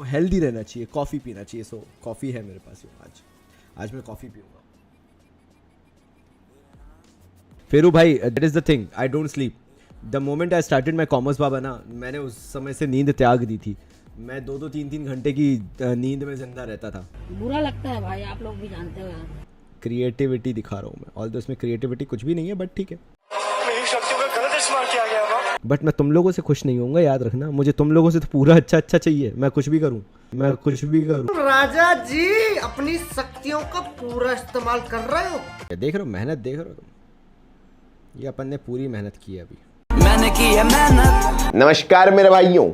Healthy रहना चाहिए, coffee पीना चाहिए। सो कॉफ़ी है मेरे पास आज मैं कॉफ़ी पीऊँगा। फेरू भाई, that is the thing, I don't sleep. The moment I started my commerce बाबा ना, मैंने उस समय से नींद त्याग दी थी। मैं 2-3 घंटे की नींद में जिंदा रहता था। बुरा लगता है भाई, आप लोग भी जानते हो यार। क्रिएटिविटी दिखा रहा हूँ मैं, ऑल दो इसमें क्रिएटिविटी कुछ भी नहीं है, बट ठीक है। मेरी शक्तियों का गलत इस्तेमाल किया गया होगा। बट मैं तुम लोगों से खुश नहीं होऊंगा, याद रखना। मुझे तुम लोगों से तो पूरा अच्छा चाहिए। मैं कुछ भी करूँ। राजा जी अपनी शक्तियों का पूरा इस्तेमाल कर रहे हो। देख रहे हो मेहनत, देख रहे हो तुम। ये अपन ने पूरी मेहनत की है अभी। मैंने की है मेहनत। नमस्कार मेरे भाइयों,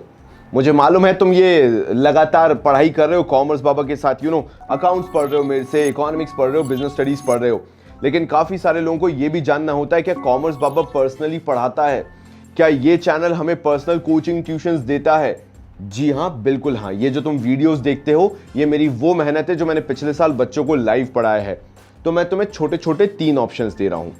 मुझे मालूम है तुम ये लगातार पढ़ाई कर रहे हो कॉमर्स बाबा के साथ, अकाउंट्स पढ़ रहे हो मेरे से, इकोनॉमिक्स पढ़ रहे हो, बिजनेस स्टडीज पढ़ रहे हो। लेकिन काफी सारे लोगों को ये भी जानना होता है क्या कॉमर्स बाबा पर्सनली पढ़ाता है? क्या ये चैनल हमें पर्सनल कोचिंग ट्यूशंस देता है? जी हाँ, बिल्कुल हाँ। ये जो तुम वीडियोस देखते हो, ये मेरी वो मेहनत है जो मैंने पिछले साल बच्चों को लाइव पढ़ाया है। तो मैं तुम्हें छोटे छोटे 3 ऑप्शंस दे रहा हूं।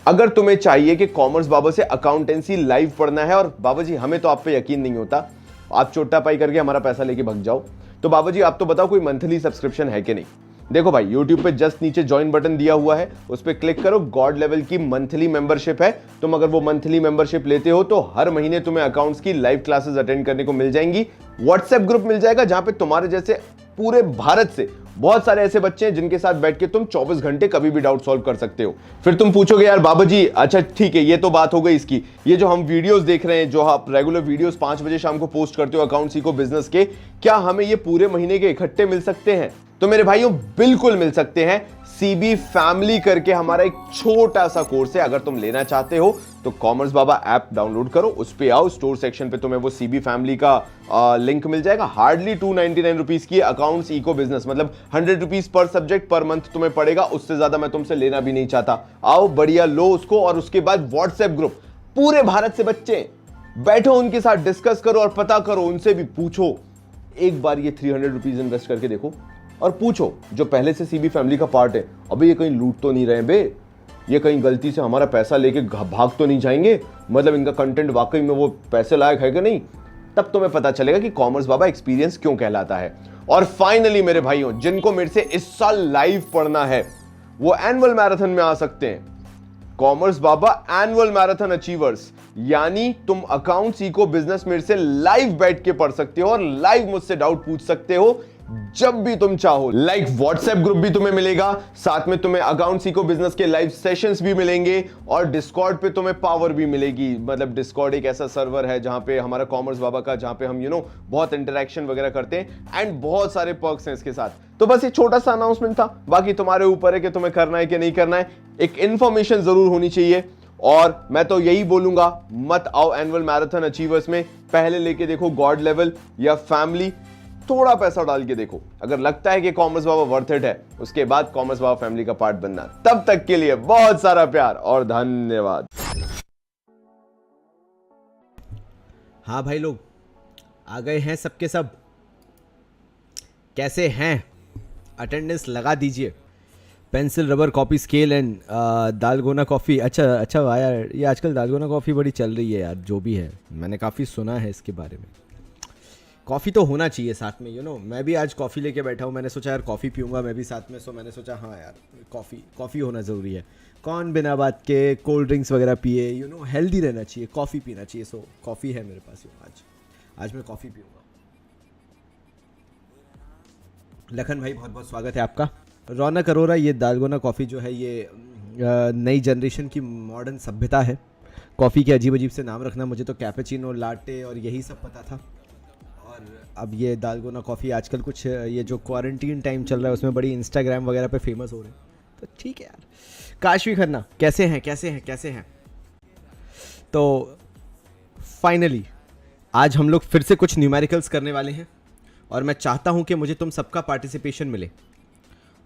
अगर तुम्हें चाहिए कि कॉमर्स बाबा से अकाउंटेंसी लाइव पढ़ना है, और बाबा जी हमें तो आप पे यकीन नहीं होता, आप चोटा पाई करके हमारा पैसा लेके भाग जाओ, तो बाबा जी आप तो बताओ कोई मंथली सब्सक्रिप्शन है कि नहीं? देखो भाई, YouTube पे जस्ट नीचे ज्वाइन बटन दिया हुआ है, उस पर क्लिक करो। गॉड लेवल की मंथली मेंबरशिप है। तुम अगर वो मंथली मेंबरशिप लेते हो तो हर महीने तुम्हें अकाउंट्स की लाइव क्लासेस अटेंड करने को मिल जाएंगी। व्हाट्सएप ग्रुप मिल जाएगा जहां पे तुम्हारे जैसे पूरे भारत से बहुत सारे ऐसे बच्चे हैं जिनके साथ बैठ के तुम 24 घंटे कभी भी डाउट सॉल्व कर सकते हो। फिर तुम पूछोगे यार बाबा जी, अच्छा ठीक है, ये तो बात हो गई इसकी, ये जो हम वीडियोस देख रहे हैं, जो आप रेगुलर वीडियोस 5 बजे शाम को पोस्ट करते हो अकाउंट सीखो बिजनेस के, क्या हमें ये पूरे महीने के इकट्ठे मिल सकते हैं? तो मेरे भाइयों बिल्कुल मिल सकते हैं। सीबी फैमिली करके हमारा एक छोटा सा कोर्स है। अगर तुम लेना चाहते हो तो कॉमर्स बाबा ऐप डाउनलोड करो, उस पे आओ, स्टोर सेक्शन पे तुम्हें वो सीबी फैमिली का लिंक मिल जाएगा। हार्डली 299 रुपीज की अकाउंट्स इको बिजनेस, मतलब 100 rupees per subject per month तुम्हें पड़ेगा। उससे ज्यादा मैं तुमसे लेना भी नहीं चाहता। आओ बढ़िया लो उसको, और उसके बाद व्हाट्सएप ग्रुप, पूरे भारत से बच्चे बैठो, उनके साथ डिस्कस करो और पता करो, उनसे भी पूछो। एक बार ये 300 रुपीज इन्वेस्ट करके देखो और पूछो जो पहले से सीबी फैमिली का पार्ट है, अबे ये कहीं लूट तो नहीं रहे बे, ये कहीं गलती से हमारा पैसा लेके भाग तो नहीं जाएंगे, मतलब इनका कंटेंट वाकई में वो पैसे लायक है कि नहीं? तब तुम्हें पता चलेगा कि कॉमर्स बाबा एक्सपीरियंस क्यों कहलाता है। और फाइनली मेरे भाइयों, जिनको मेरे से इस साल लाइव पढ़ना है वो एनुअल मैराथन में आ सकते हैं। कॉमर्स बाबा एनुअल मैराथन अचीवर्स, यानी तुम अकाउंट सीखो बिजनेस मेरे से लाइव बैठ के पढ़ सकते हो और लाइव मुझसे डाउट पूछ सकते हो जब भी तुम चाहो। लाइक व्हाट्सएप ग्रुप भी तुम्हें मिलेगा, साथ में तुम्हें अकाउंट सीखो बिजनेस के लाइव सेशंस भी मिलेंगे, और डिस्कॉर्ड पे तुम्हें पावर भी मिलेगी। मतलब डिस्कॉर्ड एक ऐसा सर्वर है जहां पे हमारा कॉमर्स बाबा का, जहां पे हम बहुत इंटरेक्शन वगैरह करते हैं, एंड बहुत सारे पर्क्स हैं इसके साथ। तो बस ये छोटा सा अनाउंसमेंट था, बाकी तुम्हारे ऊपर है कि तुम्हें करना है कि नहीं करना है। एक इंफॉर्मेशन जरूर होनी चाहिए, और मैं तो यही बोलूंगा, मत आओ एनुअल मैराथन अचीवर्स में, पहले लेके देखो गॉड लेवल या फैमिली, थोड़ा पैसा डाल के देखो। अगर लगता है कि कॉमर्स बाबा वर्थ इट है, उसके बाद कॉमर्स बाबा फैमिली का पार्ट बनना। तब तक के लिए बहुत सारा प्यार और धन्यवाद। हाँ भाई लोग आ गए हैं, सबके सब कैसे हैं? अटेंडेंस लगा दीजिए। Pencil, rubber, copy, scale and dalgona coffee. अच्छा भाई यार, ये आजकल दालगोना कॉफ़ी बड़ी चल रही है यार, जो भी है, मैंने काफ़ी सुना है इसके बारे में। कॉफ़ी तो होना चाहिए साथ में, मैं भी आज कॉफ़ी लेके बैठा हूँ। मैंने सोचा यार कॉफ़ी पीऊँगा मैं भी साथ में, सो मैंने सोचा हाँ यार कॉफ़ी होना ज़रूरी है। कौन बिना बात के कोल्ड ड्रिंक्स वगैरह पिए, हेल्दी रहना चाहिए, कॉफ़ी पीना चाहिए। सो कॉफ़ी है मेरे पास आज मैं कॉफ़ी पीऊँगा। लखन भाई बहुत बहुत स्वागत है आपका। रौनक अरोरा, ये दालगोना कॉफ़ी जो है ये नई जनरेशन की मॉडर्न सभ्यता है। कॉफ़ी के अजीब से नाम रखना, मुझे तो कैपेचिनो, लाटे और यही सब पता था, और अब ये दालगोना कॉफ़ी आजकल कुछ ये जो क्वारंटीन टाइम चल रहा है उसमें बड़ी इंस्टाग्राम वगैरह पे फेमस हो रहे हैं, तो ठीक है यार। काशवी खन्ना, कैसे हैं? तो फाइनली आज हम लोग फिर से कुछ न्यूमेरिकल्स करने वाले हैं, और मैं चाहता हूं कि मुझे तुम सबका पार्टिसिपेशन मिले।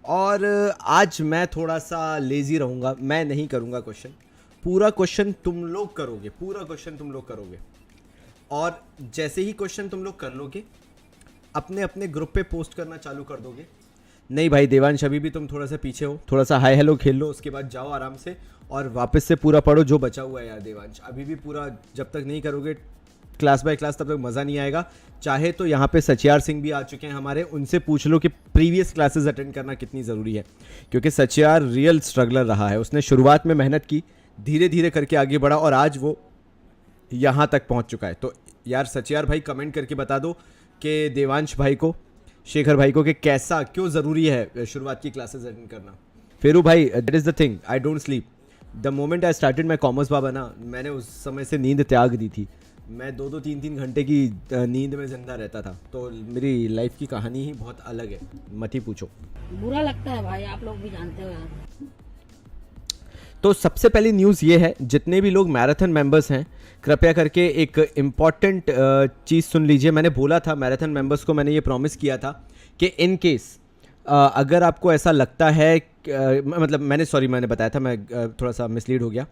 और आज मैं थोड़ा सा लेज़ी रहूँगा, मैं नहीं करूँगा क्वेश्चन, पूरा क्वेश्चन तुम लोग करोगे। और जैसे ही क्वेश्चन तुम लोग कर लोगे, अपने अपने ग्रुप पे पोस्ट करना चालू कर दोगे। नहीं भाई देवांश, अभी भी तुम थोड़ा सा पीछे हो, थोड़ा सा हाय हेलो खेल लो, उसके बाद जाओ आराम से और वापस से पूरा पढ़ो जो बचा हुआ है यार। देवांश अभी भी पूरा जब तक नहीं करोगे क्लास बाय क्लास, तब तक मज़ा नहीं आएगा। चाहे तो यहाँ पे सचियार सिंह भी आ चुके हैं हमारे, उनसे पूछ लो कि प्रीवियस क्लासेस अटेंड करना कितनी ज़रूरी है, क्योंकि सचियार रियल स्ट्रगलर रहा है। उसने शुरुआत में मेहनत की, धीरे धीरे करके आगे बढ़ा और आज वो यहाँ तक पहुँच चुका है। तो यार सचियार भाई कमेंट करके बता दो कि देवांश भाई को, शेखर भाई को, कि कैसा, क्यों ज़रूरी है शुरुआत की क्लासेस अटेंड करना। फेरू भाई, that is the thing, I don't sleep. The moment I started my commerce बाबा ना, मैंने उस समय से नींद त्याग दी थी। मैं 2-3 घंटे की नींद में ज़िंदा रहता था। तो मेरी लाइफ की कहानी ही बहुत अलग है, मत ही पूछो। बुरा लगता है भाई, आप लोग भी जानते हो यार। तो सबसे पहली न्यूज़ ये है, जितने भी लोग मैराथन मेंबर्स हैं कृपया करके एक इम्पॉर्टेंट चीज़ सुन लीजिए। मैंने बोला था मैराथन मेंबर्स को, मैंने ये प्रॉमिस किया था कि इन केस अगर आपको ऐसा लगता है, मतलब मैंने बताया था, मैं थोड़ा सा मिसलीड हो गया,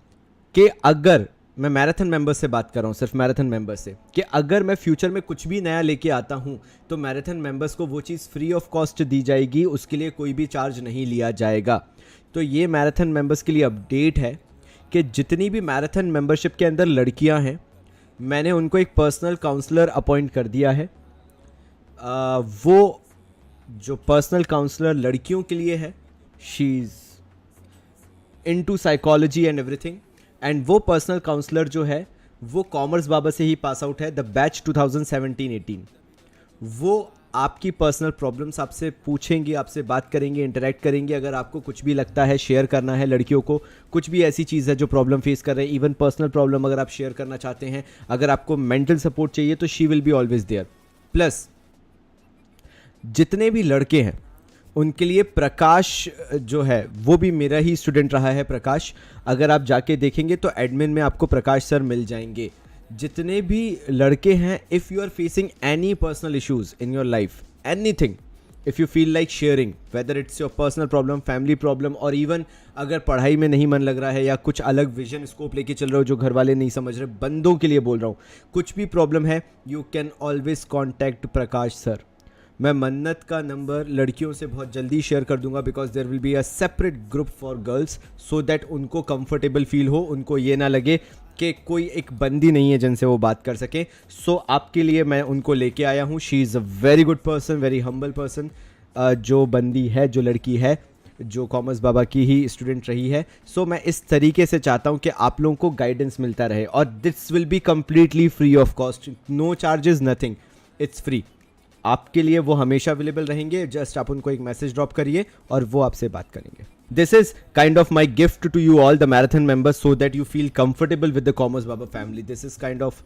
कि अगर मैं मैराथन मेंबर्स से बात कर रहा हूँ, सिर्फ मैराथन मेंबर्स से, कि अगर मैं फ्यूचर में कुछ भी नया लेके आता हूँ तो मैराथन मेंबर्स को वो चीज़ फ्री ऑफ कॉस्ट दी जाएगी, उसके लिए कोई भी चार्ज नहीं लिया जाएगा। तो ये मैराथन मेंबर्स के लिए अपडेट है कि जितनी भी मैराथन मेंबरशिप के अंदर लड़कियां हैं, मैंने उनको एक पर्सनल काउंसलर अपॉइंट कर दिया है। वो जो पर्सनल काउंसलर लड़कियों के लिए है, she is into psychology and everything, and वो पर्सनल काउंसलर जो है वो कॉमर्स बाबा से ही पास आउट है, द बैच 2017-18। वो आपकी पर्सनल प्रॉब्लम्स आपसे पूछेंगे, आपसे बात करेंगे, इंटरेक्ट करेंगे। अगर आपको कुछ भी लगता है शेयर करना है लड़कियों को, कुछ भी ऐसी चीज़ है जो प्रॉब्लम फेस कर रहे हैं, इवन पर्सनल प्रॉब्लम अगर आप शेयर करना चाहते हैं, अगर आपको मेंटल सपोर्ट चाहिए, तो she will be always there. Plus जितने भी लड़के हैं उनके लिए प्रकाश जो है वो भी मेरा ही स्टूडेंट रहा है। प्रकाश, अगर आप जाके देखेंगे तो एडमिन में आपको प्रकाश सर मिल जाएंगे। जितने भी लड़के हैं, if you are facing any personal issues in your life, anything, if you feel like sharing, whether it's your personal problem, family problem, और इवन अगर पढ़ाई में नहीं मन लग रहा है या कुछ अलग विजन स्कोप लेके चल रहे हो जो घर वाले नहीं समझ रहे, बंदों के लिए बोल रहा हूँ, कुछ भी प्रॉब्लम है, you can always contact Prakash sir. मैं मन्नत का नंबर लड़कियों से बहुत जल्दी शेयर कर दूंगा, because there will be a separate group for girls, so that उनको कंफर्टेबल फील हो, उनको ये ना लगे कि कोई एक बंदी नहीं है जिनसे वो बात कर सके। सो आपके लिए मैं उनको लेके आया हूँ। She is a very good person, very humble person. जो बंदी है, जो लड़की है, जो कॉमर्स बाबा की ही स्टूडेंट रही है। सो मैं इस तरीके से चाहता हूँ कि आप लोगों को गाइडेंस मिलता रहे, और this will be completely free of cost, no charges, nothing, it's free. आपके लिए वो हमेशा अवेलेबल रहेंगे। जस्ट आप उनको एक मैसेज ड्रॉप करिए और वो आपसे बात करेंगे। This is kind of my gift to you all, the marathon members, so that you feel comfortable with the Commerce Baba family. This is kind of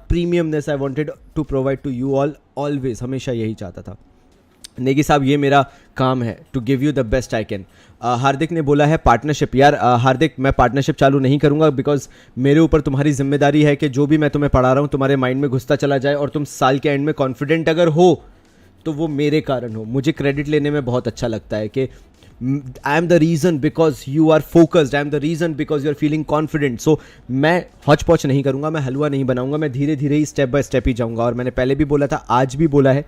premiumness I wanted to provide to you all, always, हमेशा यही चाहता था। नेगी साहब, ये मेरा काम है to give you the best I can. Hardik ने बोला है पार्टनरशिप। यार हार्दिक, मैं पार्टनरशिप चालू नहीं करूंगा, बिकॉज मेरे ऊपर तुम्हारी जिम्मेदारी है कि जो भी मैं तुम्हें पढ़ा रहा हूँ तुम्हारे माइंड में घुसता चला जाए, और तुम साल के एंड में कॉन्फिडेंट अगर हो तो वो मेरे कारण हो। मुझे क्रेडिट लेने में बहुत अच्छा लगता है कि I am the reason because you are focused, I am the reason because you are feeling confident. So मैं हौच पौच नहीं करूँगा, मैं हलवा नहीं बनाऊंगा, मैं धीरे धीरे ही स्टेप बाय स्टेप ही जाऊँगा। और मैंने पहले भी बोला था, आज भी बोला है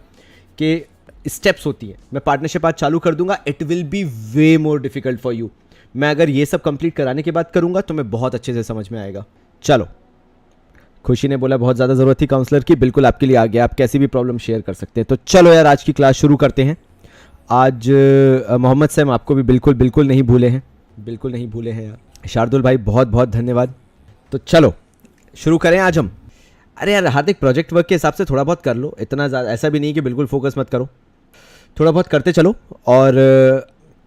कि स्टेप्स होती हैं। मैं पार्टनरशिप आज चालू कर दूंगा, it will be way more difficult for you. मैं अगर ये सब कंप्लीट कराने के बाद करूंगा तो मैं बहुत अच्छे से समझ में आएगा। चलो, खुशी ने बोला बहुत ज़्यादा ज़रूरत थी काउंसलर की। बिल्कुल आपके लिए आ गया, आप कैसी भी प्रॉब्लम शेयर कर सकते हैं। तो चलो यार, आज की क्लास शुरू करते हैं। आज मोहम्मद सैम आपको भी बिल्कुल नहीं भूले हैं, बिल्कुल नहीं भूले हैं यार। शार्दुल भाई बहुत बहुत धन्यवाद। तो चलो शुरू करें आज हम। अरे यार हार्दिक, प्रोजेक्ट वर्क के हिसाब से थोड़ा बहुत कर लो, इतना ज़्यादा ऐसा भी नहीं कि बिल्कुल फोकस मत करो, थोड़ा बहुत करते चलो। और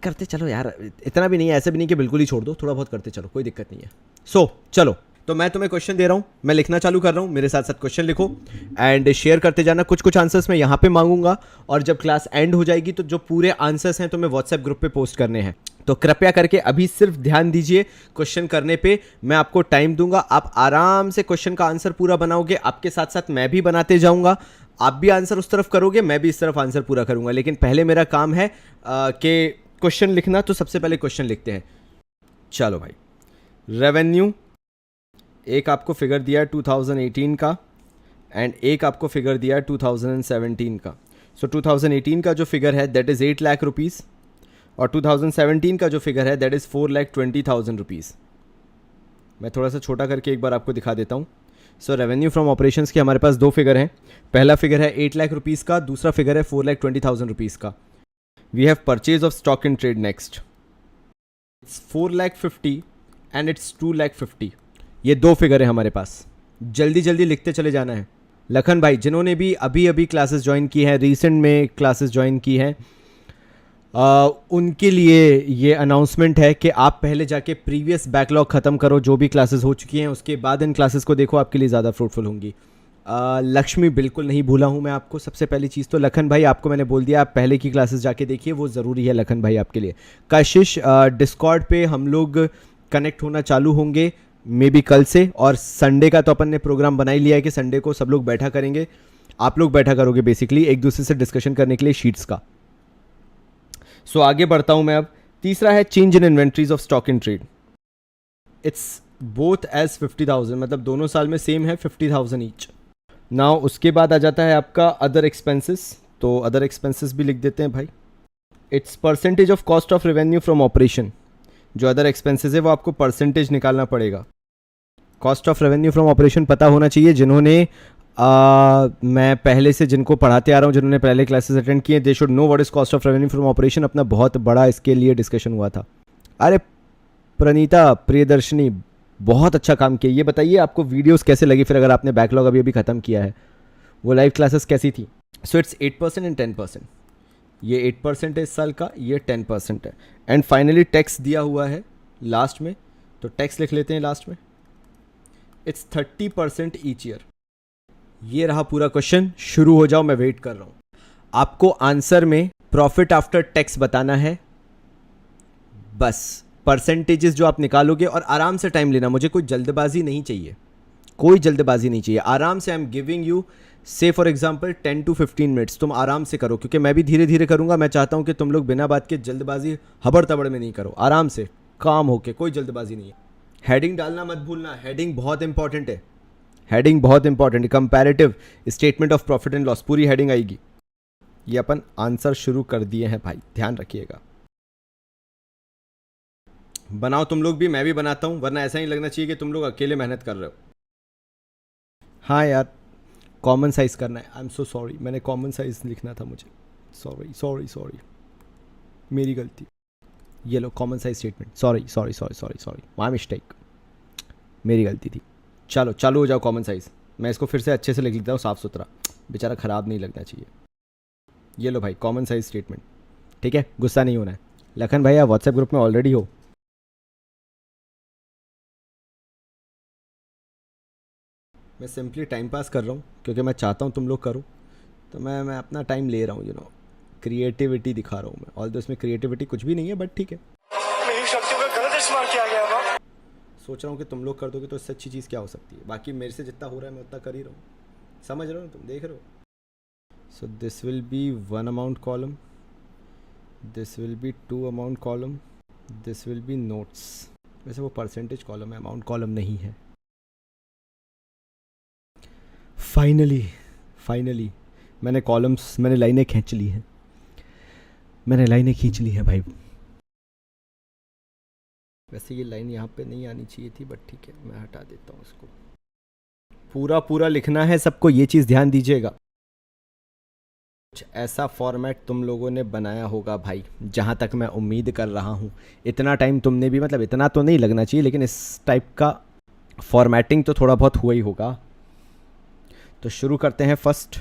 करते चलो यार, इतना भी नहीं है, ऐसा भी नहीं कि बिल्कुल ही छोड़ दो, थोड़ा बहुत करते चलो, कोई दिक्कत नहीं है। सो चलो, तो मैं तुम्हें क्वेश्चन दे रहा हूँ, मैं लिखना चालू कर रहा हूँ, मेरे साथ साथ क्वेश्चन लिखो एंड शेयर करते जाना। कुछ आंसर्स मैं यहाँ पे मांगूंगा, और जब क्लास एंड हो जाएगी तो जो पूरे आंसर्स हैं तुम्हें व्हाट्सएप ग्रुप पे पोस्ट करने हैं। तो कृपया करके अभी सिर्फ ध्यान दीजिए क्वेश्चन करने पे। मैं आपको टाइम दूंगा, आप आराम से क्वेश्चन का आंसर पूरा बनाओगे, आपके साथ साथ मैं भी बनाते जाऊंगा। आप भी आंसर उस तरफ करोगे, मैं भी इस तरफ आंसर पूरा करूंगा। लेकिन पहले मेरा काम है कि क्वेश्चन लिखना, तो सबसे पहले क्वेश्चन लिखते हैं। चलो भाई, रेवेन्यू एक आपको फिगर दिया है 2018 का, एंड एक आपको फिगर दिया है 2017 का। सो 2018 का जो फिगर है दैट इज़ 8 लाख रुपीज़, और 2017 का जो फिगर है दैट इज़ 4,20,000 रुपीज़। मैं थोड़ा सा छोटा करके एक बार आपको दिखा देता हूँ। सो रेवेन्यू फ्रॉम ऑपरेशंस के हमारे पास दो फिगर हैं. पहला फिगर है 8 लाख रुपीज़ का, दूसरा फिगर है 4,20,000 रुपीज़ का. We have purchase of stock in trade next. It's 4,50,000 and it's 2,50,000. ये दो फिगर है हमारे पास. जल्दी जल्दी लिखते चले जाना है. लखन भाई जिन्होंने भी अभी अभी क्लासेस ज्वाइन की हैं, रिसेंट में क्लासेस ज्वाइन की हैं, उनके लिए ये अनाउंसमेंट है कि आप पहले जाके प्रीवियस बैकलॉग ख़त्म करो जो भी क्लासेस हो चुकी हैं, उसके बाद इन क्लासेस को देखो, आपके लिए ज़्यादा फ्रूटफुल होंगी. लक्ष्मी बिल्कुल नहीं भूला हूँ मैं आपको. सबसे पहली चीज़ तो लखन भाई आपको मैंने बोल दिया, आप पहले की क्लासेस जाके देखिए, वो ज़रूरी है लखन भाई आपके लिए. कशिश डिस्कॉर्ड पे हम लोग कनेक्ट होना चालू होंगे मे बी कल से, और संडे का तो अपन ने प्रोग्राम बना ही लिया है कि संडे को सब लोग बैठा करेंगे. आप लोग बैठा करोगे बेसिकली एक दूसरे से डिस्कशन करने के लिए शीट्स का. सो आगे बढ़ता हूं मैं अब. तीसरा है change in inventories of stock in trade. It's both as 50,000, मतलब दोनों साल में सेम है 50,000 ईच. नाउ उसके बाद आ जाता है आपका अदर एक्सपेंसेस. तो अदर एक्सपेंसेस भी लिख देते हैं भाई. It's percentage of cost of revenue from operation. जो अदर एक्सपेंसेस है वो आपको परसेंटेज निकालना पड़ेगा. Cost of revenue from operation पता होना चाहिए जिन्होंने मैं पहले से जिनको पढ़ाते आ रहा हूँ, जिन्होंने पहले क्लासेस अटेंड किए, they should know what is cost of revenue from operation. अपना बहुत बड़ा इसके लिए डिस्कशन हुआ था. अरे प्रणीता प्रियदर्शनी बहुत अच्छा काम किया. ये बताइए आपको वीडियोस कैसे लगी फिर, अगर आपने बैकलॉग अभी अभी ख़त्म किया है, वो लाइव क्लासेस कैसी थी. So it's 8% and 10%. ये 8% है इस साल का, ये 10% है. एंड फाइनली टैक्स दिया हुआ है लास्ट में, तो टैक्स लिख लेते हैं लास्ट में. It's 30% each year. ये रहा पूरा क्वेश्चन. शुरू हो जाओ, मैं वेट कर रहा हूँ. आपको आंसर में प्रॉफिट आफ्टर टैक्स बताना है. बस परसेंटेजेस जो आप निकालोगे, और आराम से टाइम लेना, मुझे कोई जल्दबाजी नहीं चाहिए, कोई जल्दबाजी नहीं चाहिए. आराम से आई एम गिविंग यू से फॉर एग्जाम्पल 10 to 15 मिनट्स. तुम आराम से करो, क्योंकि मैं भी धीरे धीरे करूँगा. मैं चाहता हूँ कि तुम लोग बिना बात के जल्दबाजी हबड़ तबड़ में नहीं करो. आराम से काम होके, कोई जल्दबाजी नहीं है. हेडिंग डालना मत भूलना. हेडिंग बहुत इंपॉर्टेंट है. हेडिंग बहुत इंपॉर्टेंट है. Comparative statement of profit and loss, पूरी हेडिंग आएगी. ये अपन आंसर शुरू कर दिए हैं भाई, ध्यान रखिएगा. बनाओ तुम लोग भी, मैं भी बनाता हूँ, वरना ऐसा ही लगना चाहिए कि तुम लोग अकेले मेहनत कर रहे हो. हाँ यार, कॉमन साइज करना है. आई एम सो सॉरी, मैंने कॉमन साइज लिखना था मुझे. सॉरी सॉरी सॉरी, मेरी गलती. ये लो common size statement. Sorry sorry sorry sorry sorry, my mistake, मेरी गलती थी. चलो चालू हो जाओ कॉमन साइज. मैं इसको फिर से अच्छे से लिख लेता हूँ, साफ़ सुथरा, बेचारा ख़राब नहीं लगना चाहिए. ये लो भाई कॉमन साइज स्टेटमेंट. ठीक है, गुस्सा नहीं होना है. लखन भाई आप व्हाट्सएप ग्रुप में ऑलरेडी हो. मैं सिंपली टाइम पास कर रहा हूँ क्योंकि मैं चाहता हूँ तुम लोग करो, तो मैं अपना टाइम ले रहा हूँ. यू नो, क्रिएटिविटी दिखा रहा हूँ मैं. ऑल दो इसमें क्रिएटिविटी कुछ भी नहीं है, बट ठीक है. मेरी शक्तियों का गलत इस्तेमाल किया गया है ना. सोच रहा हूँ कि तुम लोग कर दोगे तो इससे अच्छी चीज़ क्या हो सकती है. बाकी मेरे से जितना हो रहा है मैं उतना कर ही रहा हूँ. समझ रहे हो, तुम देख रहे हो. So this will B 1 amount column, this will B 2 amount column, this will B notes. वैसे वो परसेंटेज कॉलम है, अमाउंट कॉलम नहीं है. फाइनली मैंने कॉलम्स, मैंने लाइनें खींच ली हैं. मैंने लाइनें खींच ली हैं भाई. वैसे ये लाइन यहाँ पे नहीं आनी चाहिए थी, बट ठीक है, मैं हटा देता हूँ इसको. पूरा लिखना है सबको, ये चीज़ ध्यान दीजिएगा. कुछ ऐसा फॉर्मेट तुम लोगों ने बनाया होगा भाई, जहाँ तक मैं उम्मीद कर रहा हूँ. इतना टाइम तुमने भी, मतलब इतना तो नहीं लगना चाहिए, लेकिन इस टाइप का फॉर्मेटिंग तो थोड़ा बहुत हुआ ही होगा. तो शुरू करते हैं. First,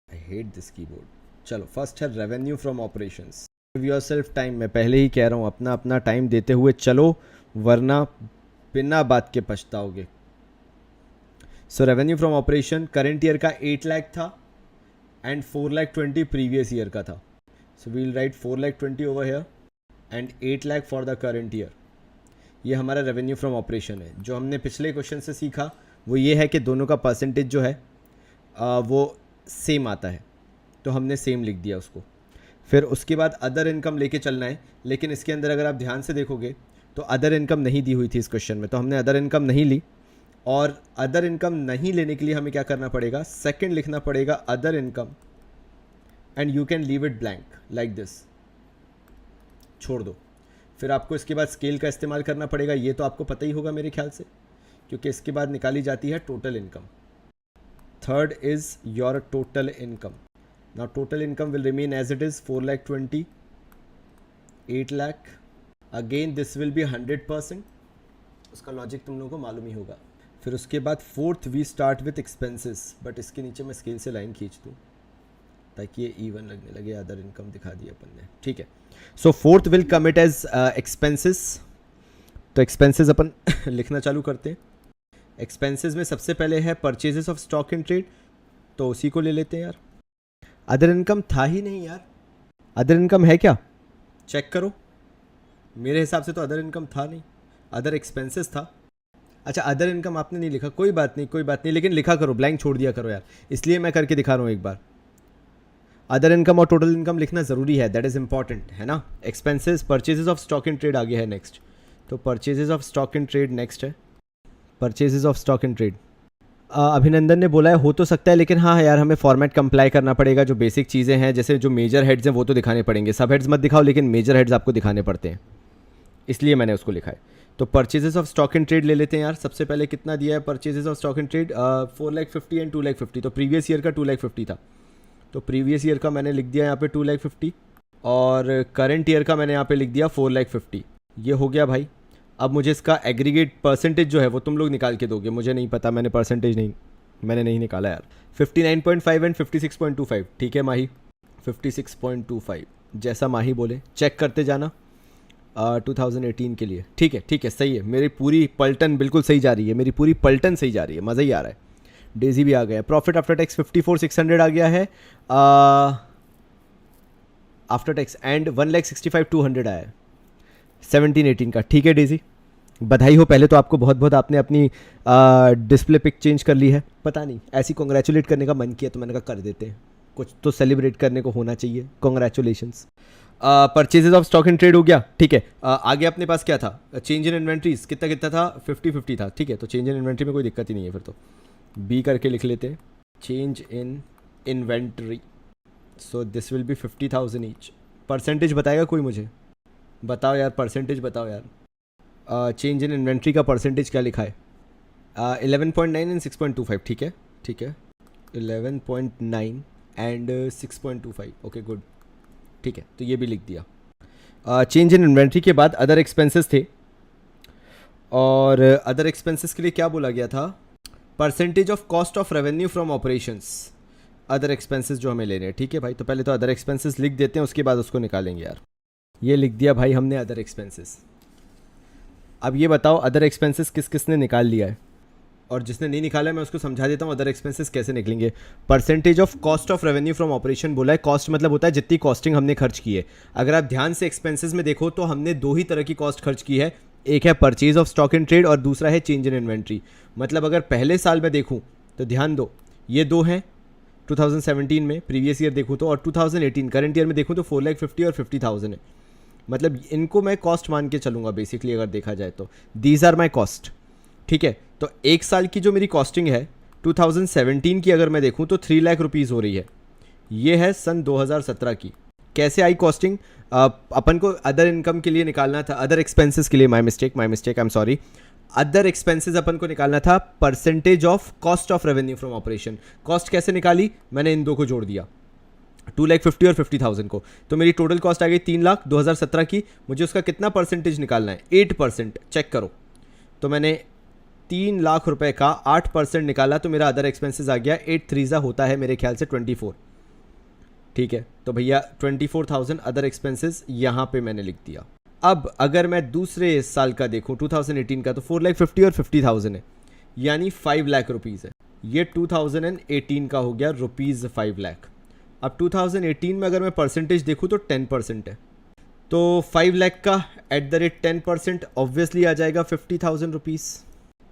I hate this keyboard. चलो फर्स्ट है revenue from operations. Give yourself time. मैं पहले ही कह रहा हूँ, अपना टाइम देते हुए चलो, वरना बिना बात के पछताओगे. So revenue from operation current year का 8 लाख था एंड 4,20,000 प्रीवियस ईयर का था. So we'll write 4,20,000 over here and 8 lakh for the current year. ये हमारा रेवेन्यू फ्रॉम ऑपरेशन है. जो हमने पिछले क्वेश्चन से सीखा वो ये है कि दोनों का परसेंटेज जो है वो सेम आता है, तो हमने सेम लिख दिया उसको. फिर उसके बाद अदर इनकम लेके चलना है, लेकिन इसके अंदर अगर आप ध्यान से देखोगे तो अदर इनकम नहीं दी हुई थी इस क्वेश्चन में, तो हमने अदर इनकम नहीं ली. और अदर इनकम नहीं लेने के लिए हमें क्या करना पड़ेगा, सेकंड लिखना पड़ेगा other income, and you can leave it blank like this, छोड़ दो. फिर आपको इसके बाद स्केल का इस्तेमाल करना पड़ेगा. ये तो आपको पता ही होगा मेरे ख्याल से, क्योंकि इसके बाद निकाली जाती है total income. Third is your total income. Now total income will remain as it is 4,20,000, 8 lakh. Again this will be 100%. उसका लॉजिक तुम लोगों को मालूम ही होगा. फिर उसके बाद fourth we start with expenses, but इसके नीचे मैं स्केल से लाइन खींच दूँ ताकि ये इवन लगने लगे. अदर इनकम दिखा दिया अपन ने, ठीक है. So fourth will come it as expenses. तो एक्सपेंसेस अपन लिखना चालू करते हैं. एक्सपेंसेस में सबसे पहले है purchases of stock in trade, तो उसी को ले लेते हैं यार. अदर इनकम था ही नहीं यार. अदर इनकम है क्या? चेक करो. मेरे हिसाब से तो अदर इनकम था नहीं, अदर एक्सपेंसेस था. अच्छा अदर इनकम आपने नहीं लिखा, कोई बात नहीं कोई बात नहीं, लेकिन लिखा करो, ब्लैंक छोड़ दिया करो यार. इसलिए मैं करके दिखा रहा हूँ एक बार. अदर इनकम और टोटल इनकम लिखना ज़रूरी है, दैट इज़ इंपॉर्टेंट, है ना. Expenses purchases of stock in trade आगे है नेक्स्ट. तो purchases of stock in trade next है. Purchases of stock in trade Abhinandan ने बोला है हो तो सकता है, लेकिन हाँ यार हमें फॉर्मेट कंप्लाई करना पड़ेगा. जो बेसिक चीज़ें हैं जैसे जो मेजर हेड्स हैं वो तो दिखाने पड़ेंगे. सब हेड्स मत दिखाओ, लेकिन मेजर हेड्स आपको दिखाने पड़ते हैं, इसलिए मैंने उसको लिखा है. तो purchases of stock in trade ले लेते हैं यार. सबसे पहले कितना दिया है purchases of stock in trade? 4,50,000 and 2,50,000. तो प्रीवियस ईयर का 2,50,000 था, तो प्रीवियस ईयर का मैंने लिख दिया यहाँ पे 2,50,000 और करंट ईयर का मैंने यहाँ पे लिख दिया 4,50,000. ये हो गया भाई. अब मुझे इसका एग्रीगेट परसेंटेज जो है वो तुम लोग निकाल के दोगे, मुझे नहीं पता, मैंने परसेंटेज मैंने नहीं निकाला यार. 59.5 एंड 56.25. ठीक है माही, 56.25 जैसा माही बोले. चेक करते जाना 2018 के लिए. ठीक है सही है. मेरी पूरी पलटन बिल्कुल सही जा रही है, मेरी पूरी पलटन सही जा रही है, मज़ा ही आ रहा है. डेजी भी आ गया. प्रॉफिट आफ्टर टैक्स 54,600 आ गया है आफ्टर टैक्स, एंड 1,65,200 आया है 17-18 का. ठीक है डेजी, बधाई हो पहले तो आपको बहुत बहुत. आपने अपनी डिस्प्ले पिक चेंज कर ली है. पता नहीं ऐसी कॉन्ग्रेचुलेट करने का मन किया तो मैंने कहा कर देते हैं, कुछ तो सेलिब्रेट करने को होना चाहिए. Congratulations. Purchases of stock in trade हो गया. ठीक है, आगे अपने पास क्या था? चेंज इन इन्वेंट्रीज कितना था? 50-50 था. ठीक है, तो चेंज इन इन्वेंट्री में कोई दिक्कत ही नहीं है. फिर तो बी करके लिख लेते हैं, change in inventory. So this will B 50,000 each. Percentage बताएगा कोई? मुझे बताओ यार, परसेंटेज बताओ यार. चेंज इन इन्वेंट्री का परसेंटेज क्या लिखा है? 11.9 एंड 6.25. ठीक है 11.9 एंड 6.25. Okay good. ठीक है, तो ये भी लिख दिया. चेंज इन इन्वेंट्री के बाद अदर एक्सपेंसेस थे, और अदर एक्सपेंसेस के लिए क्या बोला गया था? Percentage of cost of revenue from operations. Other expenses जो हमें लेने हैं. ठीक है भाई, तो पहले तो अदर एक्सपेंसेस लिख देते हैं, उसके बाद उसको निकालेंगे यार. ये लिख दिया भाई हमने अदर एक्सपेंसेस. अब ये बताओ अदर एक्सपेंसेस किस किसने निकाल लिया है, और जिसने नहीं निकाला है मैं उसको समझा देता हूँ अदर एक्सपेंसेस कैसे निकलेंगे. Percentage of cost of revenue from operation बोला है. कॉस्ट मतलब होता है जितनी कॉस्टिंग हमने खर्च की है. अगर आप ध्यान से एक्सपेंसेस में देखो तो हमने दो ही तरह की कॉस्ट खर्च की है, एक है purchase of stock in trade और दूसरा है चेंज इन इन्वेंट्री. मतलब अगर पहले साल में देखूँ तो ध्यान दो, ये दो हैं 2017 में प्रीवियस ईयर देखूँ तो, और 2018 करंट ईयर में देखूँ तो 4,50,000 और 50,000 है. मतलब इनको मैं कॉस्ट मान के चलूँगा बेसिकली अगर देखा जाए तो. These are my cost. ठीक है, तो एक साल की जो मेरी कॉस्टिंग है 2017 की अगर मैं देखूं तो 3 लाख रुपीज़ हो रही है. ये है सन 2017 की. कैसे आई कॉस्टिंग? अपन को अदर इनकम के लिए निकालना था, अदर एक्सपेंसेस के लिए. My mistake, I am sorry. Other expenses अपन को निकालना था percentage of cost of revenue from operation. Cost कैसे निकाली? मैंने इन दो को जोड़ दिया, 2,50,000 और 50,000 को. तो मेरी टोटल कॉस्ट आ गई 3 लाख 2017 की. मुझे उसका कितना परसेंटेज निकालना है? 8%. चेक करो, तो मैंने 3 लाख रुपए का 8% निकाला, तो मेरा अदर एक्सपेंसेस आ गया 8 होता है मेरे ख्याल से 24. ठीक है, तो भैया 24,000 अदर एक्सपेंसेस यहाँ पे मैंने लिख दिया. अब अगर मैं दूसरे साल का देखूँ 2018 का, तो 4,50,000 और 50,000 है, यानी 5 लाख रुपीज़ है. ये 2018 का हो गया रुपीज़ 5 लाख. अब 2018 में अगर मैं परसेंटेज देखूँ तो 10% है, तो 5 लाख का @10% ऑब्वियसली आ जाएगा 50,000 रुपीज़.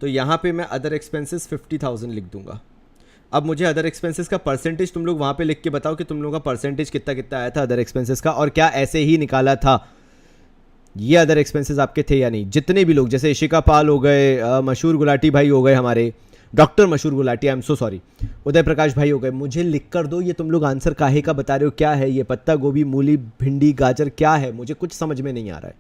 तो यहाँ पे मैं अदर एक्सपेंसेस 50,000 लिख दूंगा. अब मुझे अदर एक्सपेंसेस का परसेंटेज तुम लोग वहाँ पे लिख के बताओ कि तुम लोगों का परसेंटेज कितना कितना आया था अदर एक्सपेंसेस का, और क्या ऐसे ही निकाला था? ये अदर एक्सपेंसेस आपके थे या नहीं? जितने भी लोग, जैसे इशिका पाल हो गए, मशहूर गुलाटी भाई हो गए, हमारे डॉक्टर मशहूर Gulati, I am so sorry, Uday Prakash भाई हो गए, मुझे लिख कर दो ये तुम लोग आंसर काहे का बता रहे हो, क्या है ये? पत्ता गोभी, मूली, भिंडी, गाजर, क्या है? मुझे कुछ समझ में नहीं आ रहा है,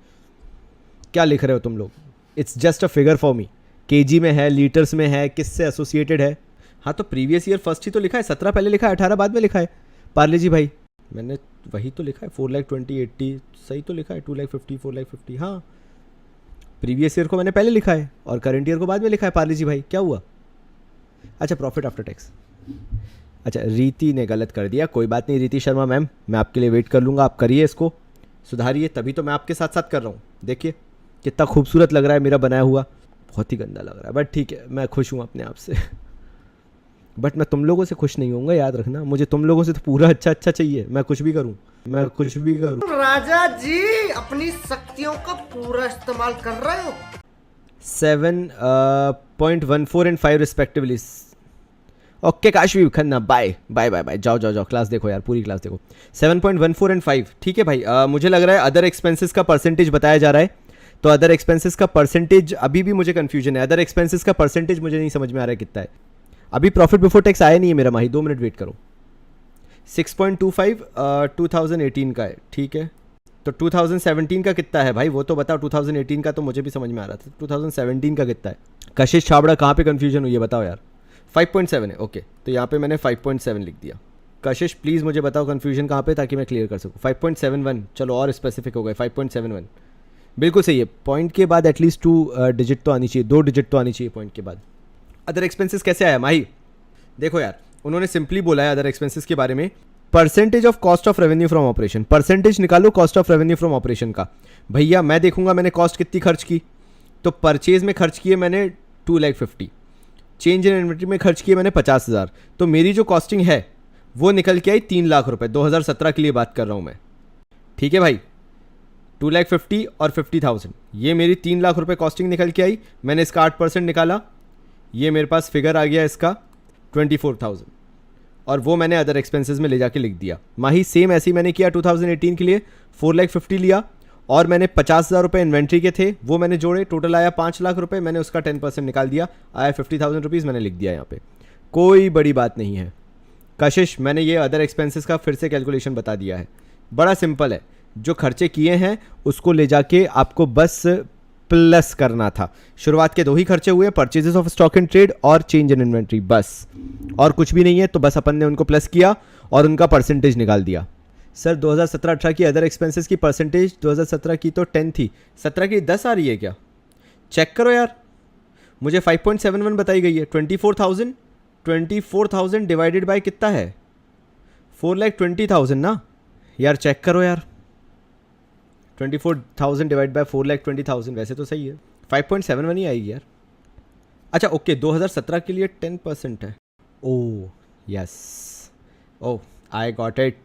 क्या लिख रहे हो तुम लोग? It's just a figure for me. KG में है, लीटर्स में है, किससे एसोसिएटेड है? हाँ तो प्रीवियस ईयर फर्स्ट ही तो लिखा है, 17 पहले लिखा है, 18 बाद में लिखा है पार्ले जी भाई। मैंने वही तो लिखा है, 4,20,80 सही तो लिखा है, 2,50,000 4,50,000। हाँ प्रीवियस ईयर को मैंने पहले लिखा है और करंट ईयर को बाद में लिखा है पार्ले जी भाई, क्या हुआ? अच्छा प्रॉफिट आफ्टर टैक्स, अच्छा रीति ने गलत कर दिया, कोई बात नहीं रीति शर्मा मैम, मैं आपके लिए वेट कर लूँगा, आप करिए इसको सुधारिए, तभी तो मैं आपके साथ साथ कर रहा हूँ। देखिए कितना खूबसूरत लग रहा है मेरा बनाया हुआ, बहुत ही गंदा लग रहा है बट ठीक है, मैं खुश हूँ अपने आप से। बट मैं तुम लोगों से खुश नहीं होऊंगा, याद रखना, मुझे तुम लोगों से तो पूरा अच्छा अच्छा चाहिए, मैं कुछ भी करूँ, मैं कुछ भी करूँ। राजा जी अपनी शक्तियों का पूरा इस्तेमाल कर रहे हो। 7.14 एंड 5 रिस्पेक्टिवली। Okay Kashvi Khanna, bye bye bye bye, जाओ जाओ जाओ, क्लास देखो यार, पूरी क्लास देखो। 7.14 एंड 5 ठीक है भाई। मुझे लग रहा है अदर एक्सपेंसेस का परसेंटेज बताया जा रहा है, तो अदर एक्सपेंसेस का परसेंटेज अभी भी मुझे कंफ्यूजन है, अदर एक्सपेंसेस का परसेंटेज मुझे नहीं समझ में आ रहा है कितना है। अभी प्रॉफिट बिफोर टैक्स आया नहीं है मेरा माही, 2 मिनट वेट करो। 6.25 2018 का है, ठीक है। तो 2017 का कितना है भाई वो तो बताओ, 2018 का तो मुझे भी समझ में आ रहा था, 2017 का कितना है? कशिश छाबड़ा कहाँ पे कंफ्यूजन हुई है बताओ यार। 5.7 है, ओके तो यहाँ पे मैंने 5.7 लिख दिया। कशिश प्लीज़ मुझे बताओ कंफ्यूजन कहाँ पे, ताकि मैं क्लियर कर सकूँ। 5.71 चलो और स्पेसिफिक हो गए, 5.71 बिल्कुल सही है। पॉइंट के बाद एटलीस्ट 2 डिजिट तो आनी चाहिए, 2 डिजिट तो आनी चाहिए पॉइंट के बाद। अदर एक्सपेंसेस कैसे आया माही? देखो यार उन्होंने सिंपली बोला है अदर एक्सपेंसेस के बारे में, percentage of cost of revenue from operation, percentage निकालो cost of revenue from operation का। भैया मैं देखूंगा मैंने कॉस्ट कितनी खर्च की, तो परचेज में खर्च किए मैंने 2,50,000, चेंज इन इन्वेंट्री में खर्च किए मैंने 50,000, तो मेरी जो कॉस्टिंग है वो निकल के आई 3 लाख रुपए। 2017 के लिए बात कर रहा हूँ मैं, ठीक है भाई। 2,50,000 और 50,000 ये मेरी 3 लाख रुपए कॉस्टिंग निकल के आई। मैंने इसका 8% निकाला, ये मेरे पास फिगर आ गया इसका 24,000, और वो मैंने अदर एक्सपेंसेस में ले जाके लिख दिया। माही सेम ऐसे ही मैंने किया 2018 के लिए, 4,50,000 लिया और मैंने 50,000 रुपये इन्वेंट्री के थे वो मैंने जोड़े, टोटल आया 5 लाख रुपए, मैंने उसका 10% निकाल दिया, आया 50,000 रुपीज़, मैंने लिख दिया यहाँ पे, कोई बड़ी बात नहीं है। कशिश मैंने ये अदर एक्सपेंसेस का फिर से कैलकुलेशन बता दिया है, बड़ा सिंपल है, जो खर्चे किए हैं उसको ले जाके आपको बस प्लस करना था। शुरुआत के 2 ही खर्चे हुए, purchases of stock and trade और चेंज इन इन्वेंट्री, बस और कुछ भी नहीं है। तो बस अपन ने उनको प्लस किया और उनका परसेंटेज निकाल दिया। सर 2017-18 की अदर एक्सपेंसेस की परसेंटेज 2017 की तो 10 थी, 17 की 10 आ रही है क्या? चेक करो यार, मुझे 5.71 बताई गई है। 24,000 डिवाइडेड बाय कितना है? 4,20,000 ना यार, चेक करो यार। 24,000 डिवाइड बाय 4,20,000 वैसे तो सही है, 5.71 ही आएगी यार। अच्छा ओके 2017 के लिए 10% है। Oh yes, oh I got it,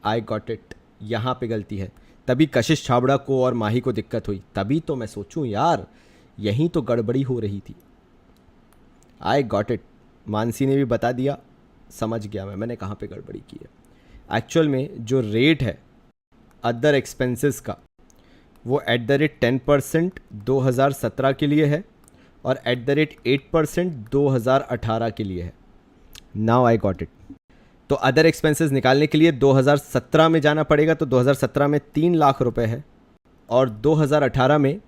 I got it, यहाँ पे गलती है, तभी कशिश छाबड़ा को और माही को दिक्कत हुई, तभी तो मैं सोचूं यार यहीं तो गड़बड़ी हो रही थी। आई गॉट इट, मानसी ने भी बता दिया, समझ गया मैंने कहाँ पे गड़बड़ी की है। एक्चुअल में जो रेट है अदर एक्सपेंसेस का वो @10% 2017 के लिए है और @8% 2018 के लिए है। Now I got it. तो अदर एक्सपेंसेस निकालने के लिए 2017 में जाना पड़ेगा, तो 2017 में 3 लाख रुपए है और 2018 में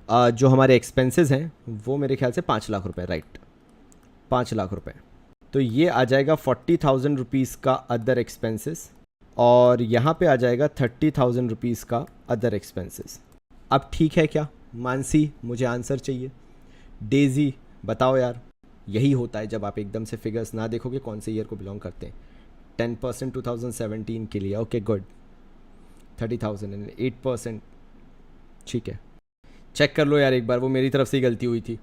जो हमारे एक्सपेंसेस हैं वो मेरे ख्याल से 5 लाख रुपए, राइट 5 लाख रुपए। तो ये आ जाएगा 40,000 रुपीज़ का अदर एक्सपेंसेस और यहाँ पे आ जाएगा 30,000 रुपीज़ का अदर एक्सपेंसेस। अब ठीक है क्या मानसी, मुझे आंसर चाहिए। डेजी बताओ यार, यही होता है जब आप एकदम से फिगर्स ना देखोगे कौन से ईयर को बिलोंग करते हैं। 10% 2017 के लिए, ओके गुड। 30,000 एंड 8%, ठीक है। चेक कर लो यार एक बार, वो मेरी तरफ से ही गलती हुई थी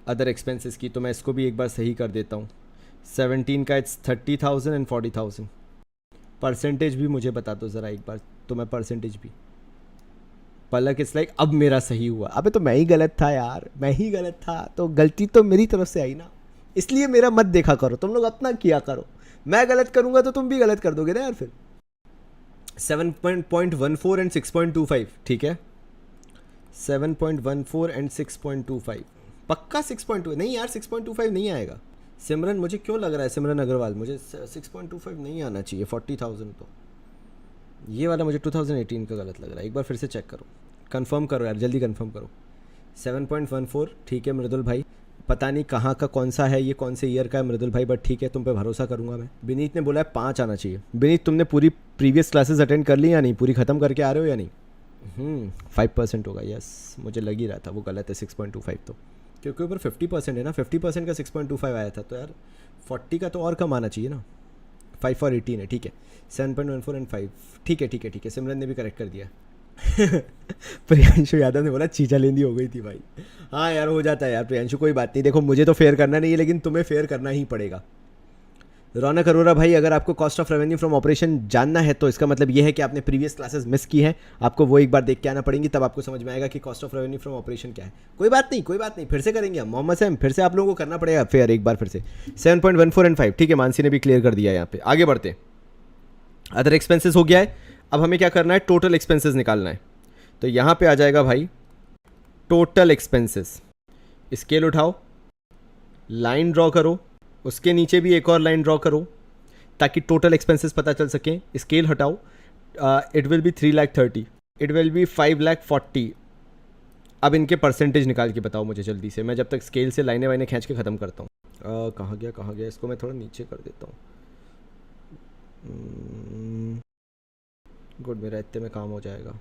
अदर एक्सपेंसेस की, तो मैं इसको भी एक बार सही कर देता हूँ। 17 का इट्स 30,000 एंड 40,000। परसेंटेज भी मुझे बता दो ज़रा एक बार, तो मैं परसेंटेज भी। पलक इट्स लाइक अब मेरा सही हुआ। अबे तो मैं ही गलत था यार, मैं ही गलत था, तो गलती तो मेरी तरफ से आई ना, इसलिए मेरा मत देखा करो, तुम लोग अपना किया करो। मैं गलत करूँगा तो तुम भी गलत कर दोगे ना यार फिर। 7.14 एंड 6.25, ठीक है। 7.14 एंड 6.25 पक्का 6.2 नहीं यार, 6.25 नहीं आएगा। सिमरन मुझे क्यों लग रहा है, सिमरन अग्रवाल मुझे 6.25 नहीं आना चाहिए। 40,000 तो ये वाला मुझे 2018 का गलत लग रहा है, एक बार फिर से चेक करो, कंफर्म करो यार, जल्दी कंफर्म करो। 7.14 ठीक है मृदुल भाई, पता नहीं कहाँ का कौन सा है, ये कौन से ईयर का है मृदुल भाई, बट ठीक है, तुम पे भरोसा करूंगा मैं। विनीत ने बोला है 5 आना चाहिए। विनीत, तुमने पूरी प्रीवियस क्लासेस अटेंड कर ली या नहीं, पूरी ख़त्म करके आ रहे हो या नहीं? 5% होगा, यस, मुझे लग ही रहा था वो गलत है 6.25 तो, क्योंकि ऊपर 50% है ना, 50% का 6.25 आया था, तो यार 40 का तो और कम आना चाहिए ना। 5 और 18 है, ठीक है, 7.14 एंड 5, ठीक है ठीक है ठीक है, सिमरन ने भी करेक्ट कर दिया। प्रियांशु यादव ने बोला चीचा लेंदी हो गई थी भाई। हाँ यार, हो जाता है यार प्रियांशु, कोई बात नहीं, देखो मुझे तो फेयर करना नहीं है, लेकिन तुम्हें फेयर करना ही पड़ेगा। रौनक अरोरा भाई, अगर आपको cost of revenue from operation जानना है तो इसका मतलब ये है कि आपने प्रीवियस क्लासेस मिस की हैं, आपको वो एक बार देख के आना पड़ेंगी, तब आपको समझ में आएगा कि cost of revenue from operation क्या है। कोई बात नहीं, कोई बात नहीं, फिर से करेंगे हम। मोहम्मद सैम, फिर से आप लोगों को करना पड़ेगा फेयर एक बार फिर से। 7.14 एंड 5, ठीक है, मानसी ने भी क्लियर कर दिया। यहाँ पे आगे बढ़ते, अदर एक्सपेंसेस हो गया है। अब हमें क्या करना है, टोटल एक्सपेंसेस निकालना है। तो यहाँ पे आ जाएगा भाई टोटल एक्सपेंसेस, स्केल उठाओ, लाइन ड्रॉ करो, उसके नीचे भी एक और लाइन ड्रॉ करो ताकि टोटल एक्सपेंसेस पता चल सकें। स्केल हटाओ, it will be 3,30,000, it will be 5,40,000। अब इनके परसेंटेज निकाल के बताओ मुझे जल्दी से, मैं जब तक स्केल से लाइनें वाइनें खींच के ख़त्म करता हूँ। कहाँ गया, इसको मैं थोड़ा नीचे कर देता हूँ। गुड, मेरा इतने में काम हो जाएगा।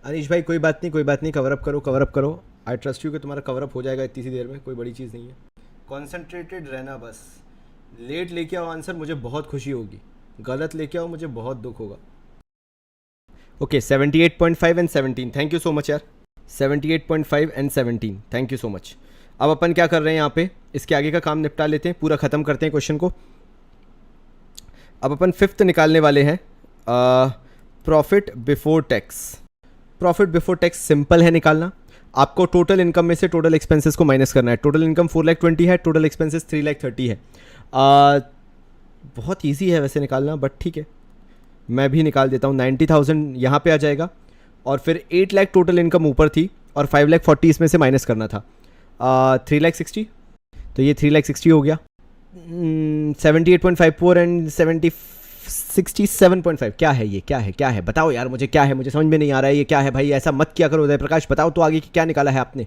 अनीश भाई कोई बात नहीं, कवर अप करो। आई ट्रस्ट यू कि तुम्हारा कवर अप हो जाएगा इतनी सी देर में, कोई बड़ी चीज़ नहीं है। कॉन्सेंट्रेटेड रहना बस। लेट लेके आओ आंसर, मुझे बहुत खुशी होगी, गलत लेके आओ मुझे बहुत दुख होगा। Okay, 78.5 and 17, thank you so much यार। 78.5 and 17, thank you so much. अब अपन क्या कर रहे हैं यहाँ पे, इसके आगे का काम निपटा लेते हैं, पूरा ख़त्म करते हैं क्वेश्चन को। अब अपन 5th निकालने वाले हैं, profit before tax. Profit before tax simple है निकालना, आपको टोटल इनकम में से टोटल एक्सपेंसेस को माइनस करना है। टोटल इनकम 4,20,000 है, टोटल एक्सपेंसेस 3,30,000 है। बहुत इजी है वैसे निकालना, बट ठीक है मैं भी निकाल देता हूँ। 90,000 यहाँ पे आ जाएगा, और फिर 8 लाख टोटल इनकम ऊपर थी, और 5,40,000 इसमें से माइनस करना था। 3,60,000, तो ये 3,60,000 हो गया। 78.54 एंड 67.5, क्या है ये, क्या है बताओ यार मुझे, क्या है, मुझे समझ में नहीं आ रहा है ये क्या है भाई। ऐसा मत किया करो उदय प्रकाश, बताओ तो आगे की क्या निकाला है आपने।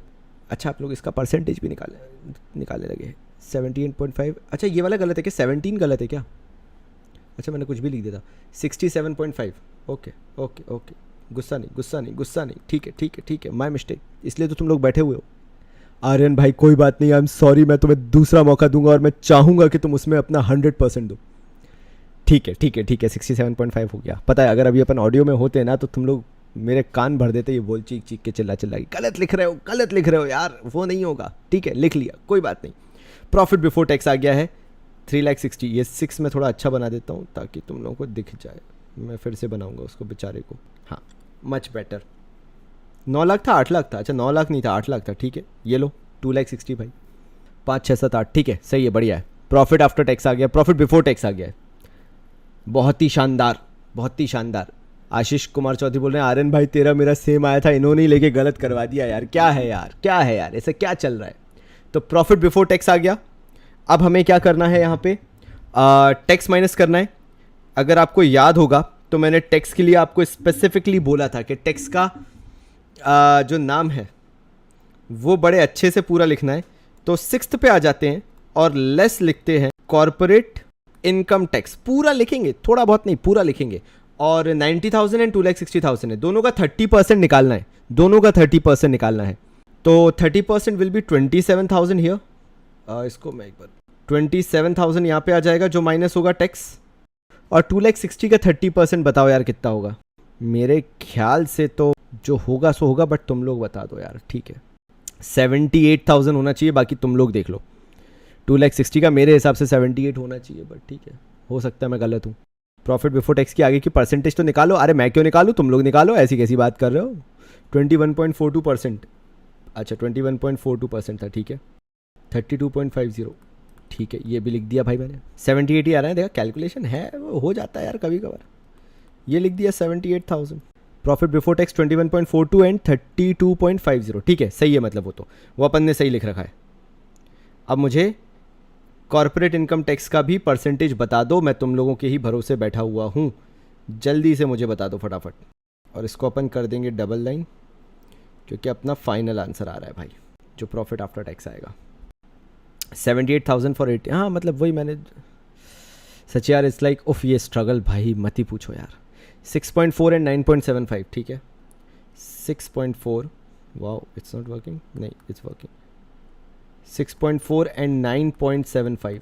अच्छा, आप लोग इसका परसेंटेज भी निकालने लगे। 78.5, अच्छा ये वाला गलत है क्या, 17 गलत है क्या? अच्छा मैंने कुछ भी लिख दिया था। 67.5, ओके, गुस्सा नहीं, ठीक है, माय मिस्टेक, इसलिए तो तुम लोग बैठे हुए हो। आर्यन भाई कोई बात नहीं, आई एम सॉरी, मैं तुम्हें दूसरा मौका दूंगा और मैं चाहूँगा कि तुम उसमें अपना 100% दो। ठीक है 67.5 हो गया। पता है अगर अभी अपन ऑडियो में होते ना तो तुम लोग मेरे कान भर देते, ये बोल चीख के चिल्ला के गलत लिख रहे हो यार, वो नहीं होगा। ठीक है, लिख लिया, कोई बात नहीं। प्रॉफिट बिफोर टैक्स आ गया है 3,60,000, ये 6 में थोड़ा अच्छा बना देता हूँ ताकि तुम लोगों को दिख जाए। मैं फिर से बनाऊंगा उसको बेचारे को, हाँ मच बेटर। 9 लाख था, 8 लाख था, अच्छा 9 लाख नहीं था, 8 लाख था, ठीक है ये लो 2,60,000 भाई, 5, 6, 7, 8, ठीक है सही है, बढ़िया है। प्रॉफिट आफ्टर टैक्स आ गया, प्रॉफिट बिफोर टैक्स आ गया है, बहुत ही शानदार। आशीष कुमार चौधरी बोल रहे हैं आर्यन भाई तेरा मेरा सेम आया था, इन्होंने ही लेके गलत करवा दिया यार, क्या है यार ऐसा क्या चल रहा है। तो प्रॉफिट बिफोर टैक्स आ गया। अब हमें क्या करना है यहाँ पे, टैक्स माइनस करना है। अगर आपको याद होगा तो मैंने टैक्स के लिए आपको स्पेसिफिकली बोला था कि टैक्स का जो नाम है वो बड़े अच्छे से पूरा लिखना है। तो 6th पे आ जाते हैं और लेस लिखते हैं कॉर्पोरेट इनकम टैक्स, पूरा लिखेंगे, थोड़ा बहुत नहीं पूरा लिखेंगे। और 90,000 एंड 2,60,000 है, दोनों का 30% निकालना है, तो 30% विल बी 27,000 हियर। इसको मैं एक बार 27,000 यहाँ पे आ जाएगा जो माइनस होगा टैक्स, और 2,60,000 का 30% बताओ यार कितना होगा। मेरे ख्याल से तो जो होगा सो होगा, बट तुम लोग बता दो यार, ठीक है 78,000 होना चाहिए, बाकी तुम लोग देख लो। 2,60,000 का मेरे हिसाब से 78 होना चाहिए, बट ठीक है हो सकता है मैं गलत हूँ। प्रॉफिट बिफोर टैक्स की आगे की परसेंटेज तो निकालो। अरे मैं क्यों निकालूँ, तुम लोग निकालो, ऐसी कैसी बात कर रहे हो। 21.42%, अच्छा 21.42% था, ठीक है 32.50, ठीक है ये भी लिख दिया भाई मैंने। 78 आ रहा है, देखा कैलकुलेशन है, वो हो जाता है यार कभी कभार। ये लिख दिया 78,000। प्रॉफिट बिफोर टैक्स 21.42 एंड 32.50, ठीक है सही है, मतलब वो अपन ने सही लिख रखा है। अब मुझे कॉर्पोरेट इनकम टैक्स का भी परसेंटेज बता दो, मैं तुम लोगों के ही भरोसे बैठा हुआ हूँ, जल्दी से मुझे बता दो फटाफट। और इसको अपन कर देंगे डबल लाइन, क्योंकि अपना फाइनल आंसर आ रहा है भाई, जो प्रॉफिट आफ्टर टैक्स आएगा 78,000 फॉर 80। हाँ मतलब वही मैंने सच यार, इट्स लाइक उफ ये स्ट्रगल भाई मत ही पूछो यार। 6.4 एंड 9.75 ठीक है। 6.4 वाओ इट्स नॉट वर्किंग, नहीं it's working. 6.4 and 9.75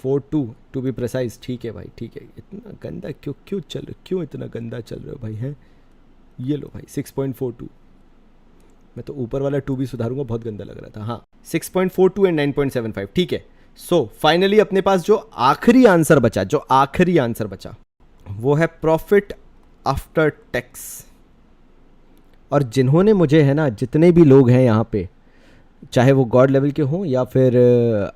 42 to be precise. ठीक है भाई ठीक है। इतना गंदा क्यों चल रहे, क्यों इतना गंदा चल रहे हो भाई हैं। ये लो भाई 6.42। मैं तो ऊपर वाला 2 भी सुधारूंगा, बहुत गंदा लग रहा था। हाँ 6.42 एंड 9.75 ठीक है। सो फाइनली अपने पास जो आखिरी आंसर बचा वो है प्रॉफिट आफ्टर टैक्स। और जिन्होंने मुझे है ना, जितने भी लोग हैं यहाँ पे, चाहे वो गॉड लेवल के हों या फिर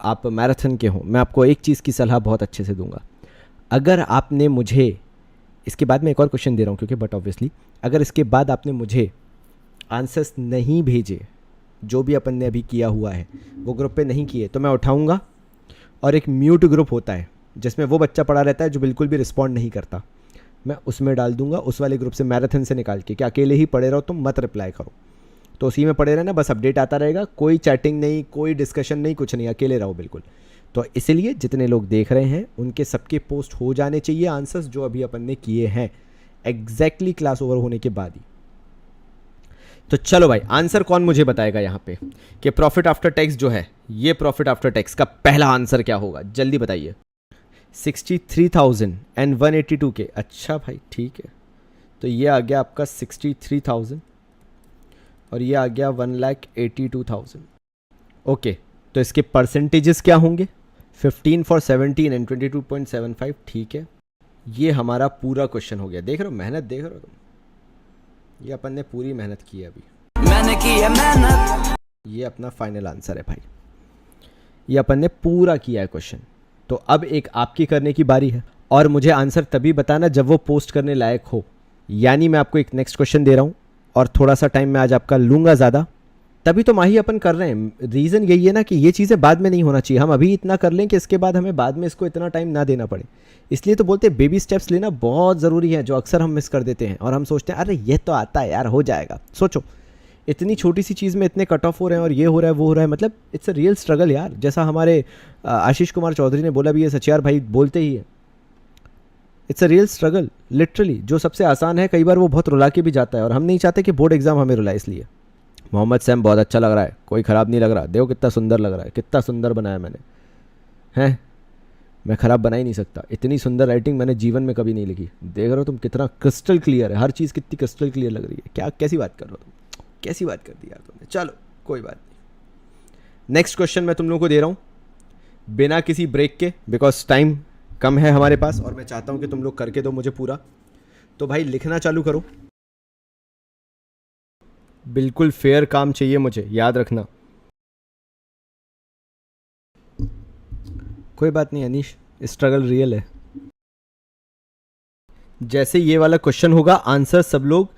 आप मैराथन के हों, मैं आपको एक चीज़ की सलाह बहुत अच्छे से दूंगा। अगर आपने मुझे इसके बाद मैं एक और क्वेश्चन दे रहा हूँ क्योंकि बट ऑब्वियसली अगर इसके बाद आपने मुझे आंसर्स नहीं भेजे, जो भी अपन ने अभी किया हुआ है वो ग्रुप पे नहीं किए, तो मैं उठाऊंगा और एक म्यूट ग्रुप होता है जिसमें वो बच्चा पड़ा रहता है जो बिल्कुल भी रिस्पॉन्ड नहीं करता, मैं उसमें डाल दूंगा, उस वाले ग्रुप से मैराथन से निकाल के। क्या अकेले ही पड़े रहो तुम, मत रिप्लाई करो, तो उसी में पड़े रहना, बस अपडेट आता रहेगा, कोई चैटिंग नहीं, कोई डिस्कशन नहीं, कुछ नहीं, अकेले रहो बिल्कुल। तो इसलिए जितने लोग देख रहे हैं उनके सबके पोस्ट हो जाने चाहिए आंसर्स जो अभी अपन ने किए हैं एग्जैक्टली क्लास ओवर होने के बाद ही। तो चलो भाई आंसर कौन मुझे बताएगा यहाँ पे कि प्रॉफिट आफ्टर टैक्स जो है, ये प्रॉफिट आफ्टर टैक्स का पहला आंसर क्या होगा, जल्दी बताइए। 63,182 के। अच्छा भाई ठीक है, तो ये आ गया आपका 63,000 और ये आ गया 1,82,000। ओके, तो इसके परसेंटेजेस क्या होंगे? 15 फॉर 17 एंड 22.75 ठीक है। ये हमारा पूरा क्वेश्चन हो गया। देख रहे हो मेहनत, देख रहे हो तुम, ये अपन ने पूरी मेहनत की है अभी, मैंने की है मेहनत। ये अपना फाइनल आंसर है भाई, ये अपन ने पूरा किया है क्वेश्चन। तो अब एक आपकी करने की बारी है और मुझे आंसर तभी बताना जब वो पोस्ट करने लायक हो। यानी मैं आपको एक नेक्स्ट क्वेश्चन दे रहा हूँ और थोड़ा सा टाइम मैं आज आपका लूँगा ज़्यादा, तभी तो माही अपन कर रहे हैं। रीज़न यही है ना कि ये चीज़ें बाद में नहीं होना चाहिए, हम अभी इतना कर लें कि इसके बाद हमें बाद में इसको इतना टाइम ना देना पड़े। इसलिए तो बोलते हैं बेबी स्टेप्स लेना बहुत ज़रूरी है, जो अक्सर हम मिस कर देते हैं और हम सोचते हैं अरे ये तो आता है यार, हो जाएगा। सोचो इतनी छोटी सी चीज़ में इतने कट ऑफ हो रहे हैं और ये हो रहा है वो हो रहा है, मतलब इट्स अ रियल स्ट्रगल यार। जैसा हमारे आशीष कुमार चौधरी ने बोला भी है, सचियार भाई बोलते ही है, it's a real struggle literally. जो सबसे आसान है कई बार वो बहुत रुला के भी जाता है और हम नहीं चाहते कि बोर्ड एग्जाम हमें रुलाए। इसलिए मोहम्मद सैम बहुत अच्छा लग रहा है, कोई ख़राब नहीं लग रहा, देखो कितना सुंदर लग रहा है, कितना सुंदर बनाया मैंने, हैं मैं ख़राब बना ही नहीं सकता। इतनी सुंदर राइटिंग मैंने जीवन में कभी नहीं लिखी। देख रहे हो तुम कितना क्रिस्टल क्लियर है, हर चीज़ कितनी क्रिस्टल क्लियर लग रही है। क्या कैसी बात कर रहे हो तुम, कैसी बात कर दी यार तुमने। चलो कोई बात नहीं, नेक्स्ट क्वेश्चन मैं तुम लोगों को दे रहा हूँ बिना किसी ब्रेक के, बिकॉज टाइम कम है हमारे पास और मैं चाहता हूँ कि तुम लोग करके दो मुझे पूरा। तो भाई लिखना चालू करो, बिल्कुल फेयर काम चाहिए मुझे, याद रखना। कोई बात नहीं अनीश, स्ट्रगल रियल है। जैसे ये वाला क्वेश्चन होगा आंसर सब लोग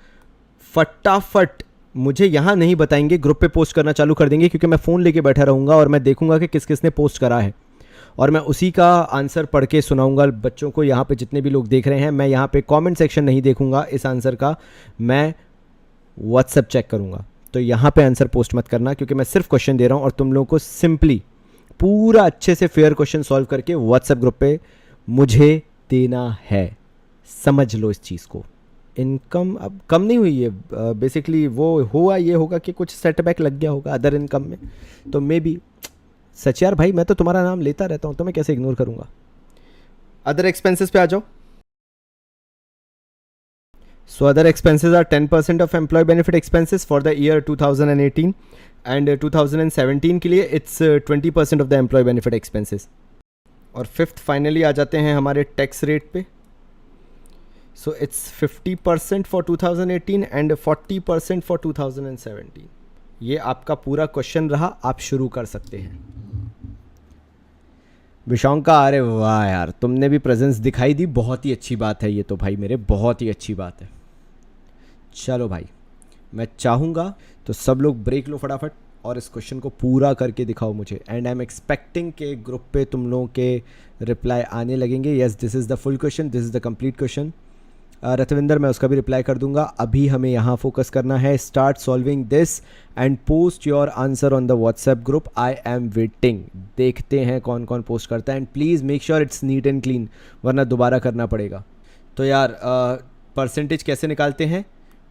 फटाफट मुझे यहाँ नहीं बताएंगे, ग्रुप पे पोस्ट करना चालू कर देंगे, क्योंकि मैं फ़ोन लेके बैठा रहूँगा और मैं देखूंगा कि किस किस ने पोस्ट करा है और मैं उसी का आंसर पढ़ के सुनाऊंगा बच्चों को। यहाँ पे जितने भी लोग देख रहे हैं, मैं यहाँ पे कमेंट सेक्शन नहीं देखूंगा इस आंसर का, मैं व्हाट्सएप चेक करूंगा। तो यहाँ पे आंसर पोस्ट मत करना, क्योंकि मैं सिर्फ क्वेश्चन दे रहा हूँ और तुम लोगों को सिंपली पूरा अच्छे से फेयर क्वेश्चन सॉल्व करके व्हाट्सएप ग्रुप पे मुझे देना है। समझ लो इस चीज़ को। इनकम अब कम नहीं हुई है, बेसिकली वो हुआ ये होगा कि कुछ सेटबैक लग गया होगा अदर इनकम में, तो मे बी। सचियार भाई मैं तो तुम्हारा नाम लेता रहता हूँ, तो मैं कैसे इग्नोर करूँगा। अदर एक्सपेंसेस पे आ जाओ। So other expenses are 10% of employee benefit expenses for the year 2018 and 2017 के लिए it's 20% of the employee benefit expenses। और फिफ्थ फाइनली आ जाते हैं हमारे टैक्स रेट पे। So it's 50% for 2018 and 40% for 2017। ये आपका पूरा क्वेश्चन रहा, आप शुरू कर सकते हैं। विशांका, अरे वाह यार तुमने भी प्रेजेंस दिखाई दी, बहुत ही अच्छी बात है ये तो भाई मेरे, बहुत ही अच्छी बात है। चलो भाई मैं चाहूँगा तो सब लोग ब्रेक लो फटाफट और इस क्वेश्चन को पूरा करके दिखाओ मुझे। एंड आई एम एक्सपेक्टिंग के ग्रुप पे तुम लोगों के रिप्लाई आने लगेंगे। Yes this is the full question, this is the complete question. Ratvinder, मैं उसका भी रिप्लाई कर दूंगा। अभी हमें यहाँ फोकस करना है, start solving this and post your answer on the WhatsApp group. I am waiting. देखते हैं कौन कौन पोस्ट करता है and please make sure it's neat and clean, वरना दोबारा करना पड़ेगा। तो यार परसेंटेज कैसे निकालते हैं?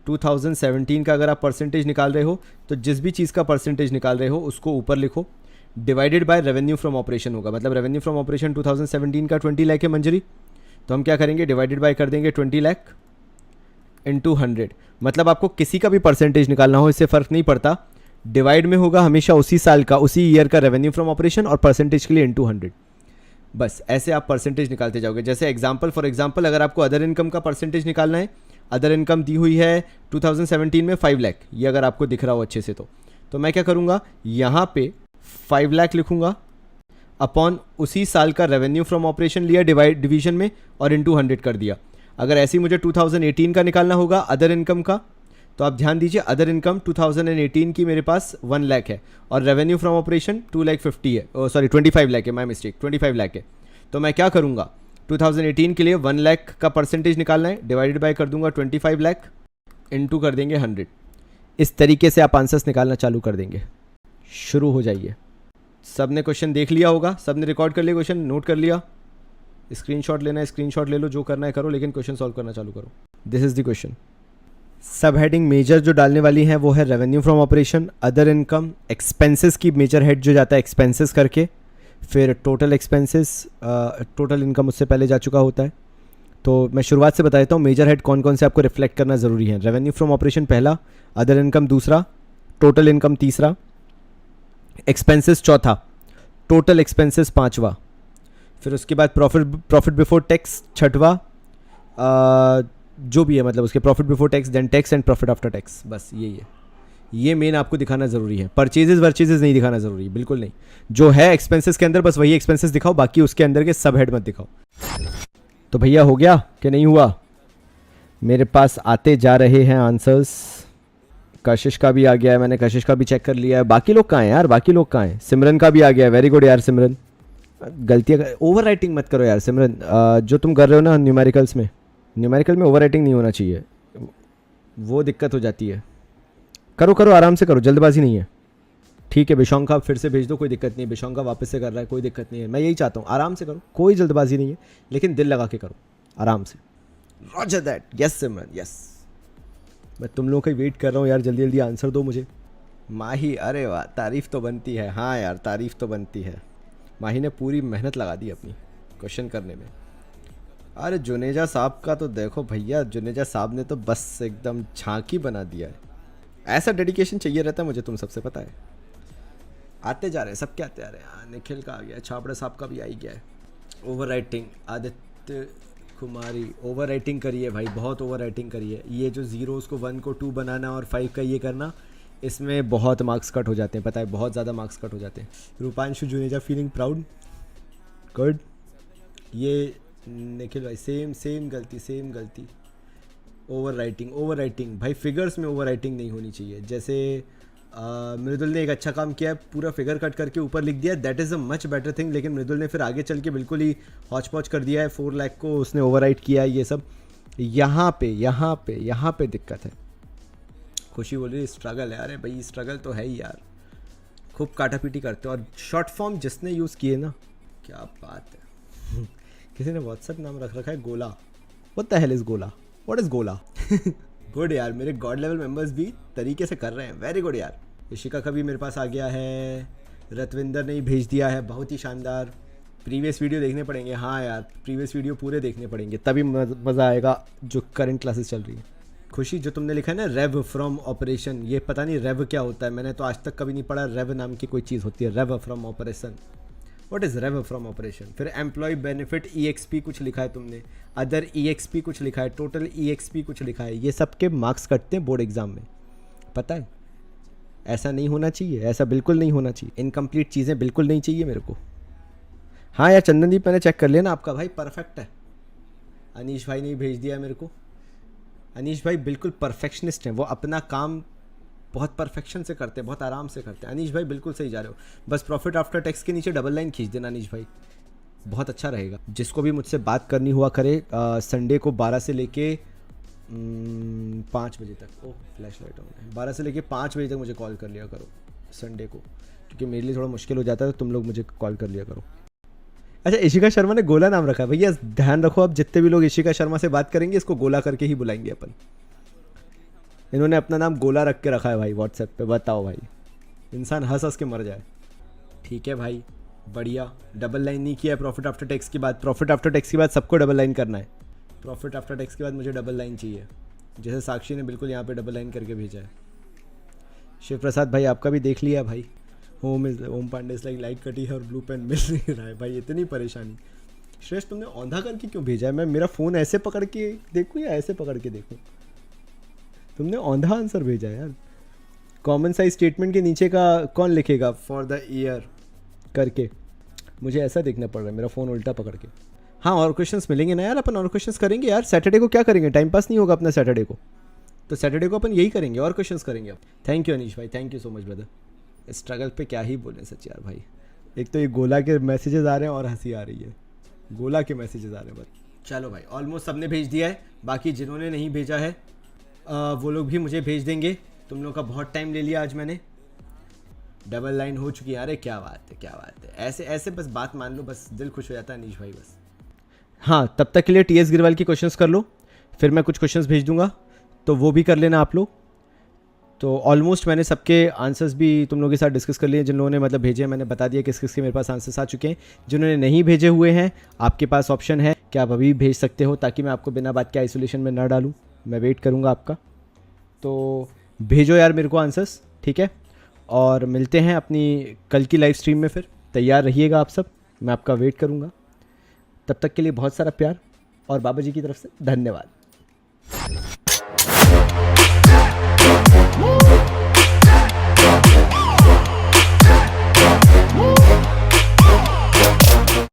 2017 का अगर आप परसेंटेज निकाल रहे हो तो जिस भी चीज़ का परसेंटेज निकाल रहे हो उसको ऊपर लिखो, divided by revenue from operation होगा। मतलब रेवेन्यू फ्रॉम ऑपरेशन 2017 का 20 लाख है मंजरी, तो हम क्या करेंगे, डिवाइडेड बाय कर देंगे 20 लाख इंटू 100। मतलब आपको किसी का भी परसेंटेज निकालना हो, इससे फ़र्क नहीं पड़ता, डिवाइड में होगा हमेशा उसी साल का, उसी ईयर का रेवेन्यू फ्रॉम ऑपरेशन, और परसेंटेज के लिए इंटू 100। बस ऐसे आप परसेंटेज निकालते जाओगे। जैसे फॉर एग्जाम्पल अगर आपको अदर इनकम का परसेंटेज निकालना है, अदर इनकम दी हुई है 2017 में 5 लाख, ये अगर आपको दिख रहा हो अच्छे से तो मैं क्या करूँगा, यहाँ पे 5 लाख लिखूँगा अपॉन उसी साल का रेवेन्यू फ्रॉम ऑपरेशन लिया डिवीजन में और इंटू 100 कर दिया। अगर ऐसे ही मुझे 2018 का निकालना होगा अदर इनकम का, तो आप ध्यान दीजिए, अदर इनकम 2018 की मेरे पास 1 लाख है और रेवेन्यू फ्रॉम ऑपरेशन 2,50,000 है, सॉरी 25 लाख है, माय मिस्टेक, 25 लाख है। तो मैं क्या करूँगा, 2018 के लिए 1 लाख का परसेंटेज निकालना है, डिवाइडेड बाय कर दूंगा 25 लाख, इंटू कर देंगे 100। इस तरीके से आप आंसर्स निकालना चालू कर देंगे। शुरू हो जाइए। सब ने क्वेश्चन देख लिया होगा, सब ने रिकॉर्ड कर लिया, क्वेश्चन नोट कर लिया, स्क्रीनशॉट लेना है स्क्रीनशॉट ले लो, जो करना है करो, लेकिन क्वेश्चन सॉल्व करना चालू करो। This is the question. सब हेडिंग मेजर जो डालने वाली है वो है revenue from operation, other income, expenses की मेजर हेड जो जाता है एक्सपेंसेस करके, फिर टोटल एक्सपेंसेस, टोटल इनकम उससे पहले जा चुका होता है। तो मैं शुरुआत से बता देता हूँ मेजर हेड कौन कौन से आपको रिफ्लेक्ट करना ज़रूरी है। रेवेन्यू फ्रॉम ऑपरेशन पहला, अदर इनकम दूसरा, टोटल इनकम तीसरा, एक्सपेंसेस चौथा, टोटल एक्सपेंसेस पांचवा, फिर उसके बाद प्रॉफिट बिफोर टैक्स छठवा, जो भी है मतलब उसके profit before tax, then tax and profit after tax. बस यही है, ये मेन आपको दिखाना ज़रूरी है। परचेजेस वर्चेजेस नहीं दिखाना ज़रूरी, बिल्कुल नहीं। जो है एक्सपेंसेस के अंदर बस वही एक्सपेंसेस दिखाओ, बाकी उसके अंदर के सब हेड मत दिखाओ। तो भैया हो गया कि नहीं हुआ? मेरे पास आते जा रहे हैं आंसर्स। कशिश का भी आ गया है, मैंने कशिश का भी चेक कर लिया है। बाकी लोग कहाँ हैं यार, बाकी लोग कहाँ हैं? सिमरन का भी आ गया है, वेरी गुड यार सिमरन। गलतियाँ ओवर राइटिंग मत करो यार सिमरन, जो तुम कर रहे हो ना न्यूमेरिकल्स में, न्यूमेरिकल में ओवर राइटिंग नहीं होना चाहिए, वो दिक्कत हो जाती है। करो करो, आराम से करो, जल्दबाजी नहीं है। ठीक है, बिशोंग का फिर से भेज दो, कोई दिक्कत नहीं है। बिशोंग का वापस से कर रहा है, कोई दिक्कत नहीं है। मैं यही चाहता हूँ, आराम से करो, कोई जल्दबाजी नहीं है, लेकिन दिल लगा के करो, आराम से। Roger that, yes Simran, yes. मैं तुम लोगों का वेट कर रहा हूँ यार, जल्दी जल्दी आंसर दो मुझे। माही, अरे वाह, तारीफ़ तो बनती है। हाँ यार, तारीफ़ तो बनती है। माही ने पूरी मेहनत लगा दी अपनी क्वेश्चन करने में। अरे जुनेजा साहब का तो देखो भैया, जुनेजा साहब ने तो बस एकदम झांकी बना दिया है। ऐसा डेडिकेशन चाहिए रहता है मुझे, तुम सबसे पता है। आते जा रहे हैं, सबके आते आ रहे हैं। निखिल का आ गया, छाबड़ा साहब का भी आ ही गया है। ओवर राइटिंग, आदित्य कुमारी, ओवर राइटिंग करिए भाई, बहुत ओवर राइटिंग करिए। ये जो ज़ीरोज़ को 1 को 2 बनाना और 5 का ये करना, इसमें बहुत मार्क्स कट हो जाते हैं, पता है, बहुत ज़्यादा मार्क्स कट हो जाते हैं। रूपांशु जुनेजा फीलिंग प्राउड, गुड। ये निखिल भाई, सेम गलती। ओवर राइटिंग भाई, फिगर्स में ओवर राइटिंग नहीं होनी चाहिए। जैसे मृदुल ने एक अच्छा काम किया है, पूरा फिगर कट करके ऊपर लिख दिया, that is a much better thing. लेकिन मृदुल ने फिर आगे चल के बिल्कुल ही हौच पौच कर दिया है, 4 लाख को उसने ओवर राइट किया है। ये सब यहाँ पे दिक्कत है। खुशी बोल रही स्ट्रगल है। अरे भाई स्ट्रगल तो है ही यार, खूब काटापीटी करते हो। और शॉर्ट फॉर्म जिसने यूज़ किए ना, क्या बात है। किसी ने व्हाट्सएप नाम रख रखा है गोला। व्हाट द हेल इज गोला? व्हाट इज गोला? गुड यार, मेरे गॉड लेवल मेंबर्स भी तरीके से कर रहे हैं, वेरी गुड यार। ऋषिका का भी मेरे पास आ गया है, रतविंदर ने ही भेज दिया है, बहुत ही शानदार। प्रीवियस वीडियो देखने पड़ेंगे। हाँ यार, प्रीवियस वीडियो पूरे देखने पड़ेंगे, तभी मज़ा आएगा जो करंट क्लासेस चल रही है। खुशी, जो तुमने लिखा है ना रेव फ्रॉम ऑपरेशन, ये पता नहीं रेव क्या होता है, मैंने तो आज तक कभी नहीं पढ़ा। रेव नाम की कोई चीज़ होती है, rev from operation. What is rev from operation? फिर एम्प्लॉय बेनिफिट EXP कुछ लिखा है तुमने, अदर EXP कुछ लिखा है, टोटल EXP कुछ लिखा है। ये सब के मार्क्स कटते हैं बोर्ड एग्जाम में, पता है। ऐसा नहीं होना चाहिए, ऐसा बिल्कुल नहीं होना चाहिए। इनकम्प्लीट चीज़ें बिल्कुल नहीं चाहिए मेरे को। हाँ यार चंदनदीप, मैंने चेक कर लिया ना, आपका भाई परफेक्ट है। अनीश भाई ने भेज दिया मेरे को। अनीश भाई बिल्कुल परफेक्शनिस्ट हैं, वो अपना काम बहुत परफेक्शन से करते हैं, बहुत आराम से करते हैं। अनीश भाई बिल्कुल सही जा रहे हो। बस प्रॉफिट आफ्टर टैक्स के नीचे डबल लाइन खींच देना अनीश भाई, बहुत अच्छा रहेगा। जिसको भी मुझसे बात करनी हुआ करे, संडे को 12 से लेके 5 बजे तक। ओह फ्लैश लाइट ऑन है। 12 से लेके 5 बजे तक मुझे कॉल कर लिया करो संडे को, क्योंकि मेरे लिए थोड़ा मुश्किल हो जाता है, तो तुम लोग मुझे कॉल कर लिया करो। अच्छा, इशिका शर्मा ने गोला नाम रखा है भैया, ध्यान रखो, अब जितने भी लोग इशिका शर्मा से बात करेंगे इसको गोला करके ही बुलाएंगे अपन। इन्होंने अपना नाम गोला रख के रखा है भाई व्हाट्सएप पे। बताओ भाई, इंसान हंस हंस के मर जाए। ठीक है भाई, बढ़िया। डबल लाइन नहीं किया है प्रॉफिट आफ्टर टैक्स के बाद। प्रॉफिट आफ्टर टैक्स के बाद सबको डबल लाइन करना है। प्रॉफिट आफ्टर टैक्स के बाद मुझे डबल लाइन चाहिए, जैसे साक्षी ने बिल्कुल यहाँ पे डबल लाइन करके भेजा है। शिव प्रसाद भाई आपका भी देख लिया भाई। ओम पांडे इज लाइक कटी है और ब्लू पेन मिल नहीं रहा है भाई, इतनी परेशानी। श्रेष्ठ तुमने औंधा करके क्यों भेजा है? मैं मेरा फ़ोन ऐसे पकड़ के देखूँ या ऐसे पकड़ के देखूँ? तुमने औंधा आंसर भेजा है यार। कॉमन साइज स्टेटमेंट के नीचे का कौन लिखेगा फॉर द ईयर करके? मुझे ऐसा देखना पड़ रहा है, मेरा फ़ोन उल्टा पकड़ के। हाँ, और क्वेश्चंस मिलेंगे ना यार, अपन और क्वेश्चंस करेंगे यार। सैटरडे को क्या करेंगे? टाइम पास नहीं होगा अपना सैटरडे को, तो सैटरडे को अपन यही करेंगे, और क्वेश्चंस करेंगे अब। थैंक यू अनीश भाई, thank you so much brother. Struggle पे क्या ही बोलें सच यार भाई। एक तो ये गोला के मैसेजेस आ रहे हैं और हंसी आ रही है। गोला के मैसेजेस आ रहे हैं बस। चलो भाई, ऑलमोस्ट सबने भेज दिया है। बाकी जिन्होंने नहीं भेजा है वो लोग भी मुझे भेज देंगे। तुम लोग का बहुत टाइम ले लिया आज मैंने। डबल लाइन हो चुकी है। अरे क्या बात है, क्या बात है। ऐसे ऐसे बस बात मान लो, बस दिल खुश हो जाता है अनीश भाई बस। हाँ, तब तक के लिए टीएस गिरवाल के क्वेश्चंस कर लो, फिर मैं कुछ क्वेश्चंस भेज दूंगा, तो वो भी कर लेना आप लोग। तो ऑलमोस्ट मैंने सबके आंसर्स भी तुम लोगों के साथ डिस्कस कर लिए। जिन लोगों ने मतलब भेजे हैं मैंने बता दिया किस किस के मेरे पास आंसर्स आ चुके हैं। जिन्होंने नहीं भेजे हुए हैं, आपके पास ऑप्शन है कि आप अभी भेज सकते हो, ताकि मैं आपको बिना बात के आइसोलेशन में ना डालूँ। मैं वेट करूँगा आपका, तो भेजो यार मेरे को आंसर्स, ठीक है। और मिलते हैं अपनी कल की लाइव स्ट्रीम में, फिर तैयार रहिएगा आप सब, मैं आपका वेट करूँगा। तब तक के लिए बहुत सारा प्यार और बाबा जी की तरफ से धन्यवाद।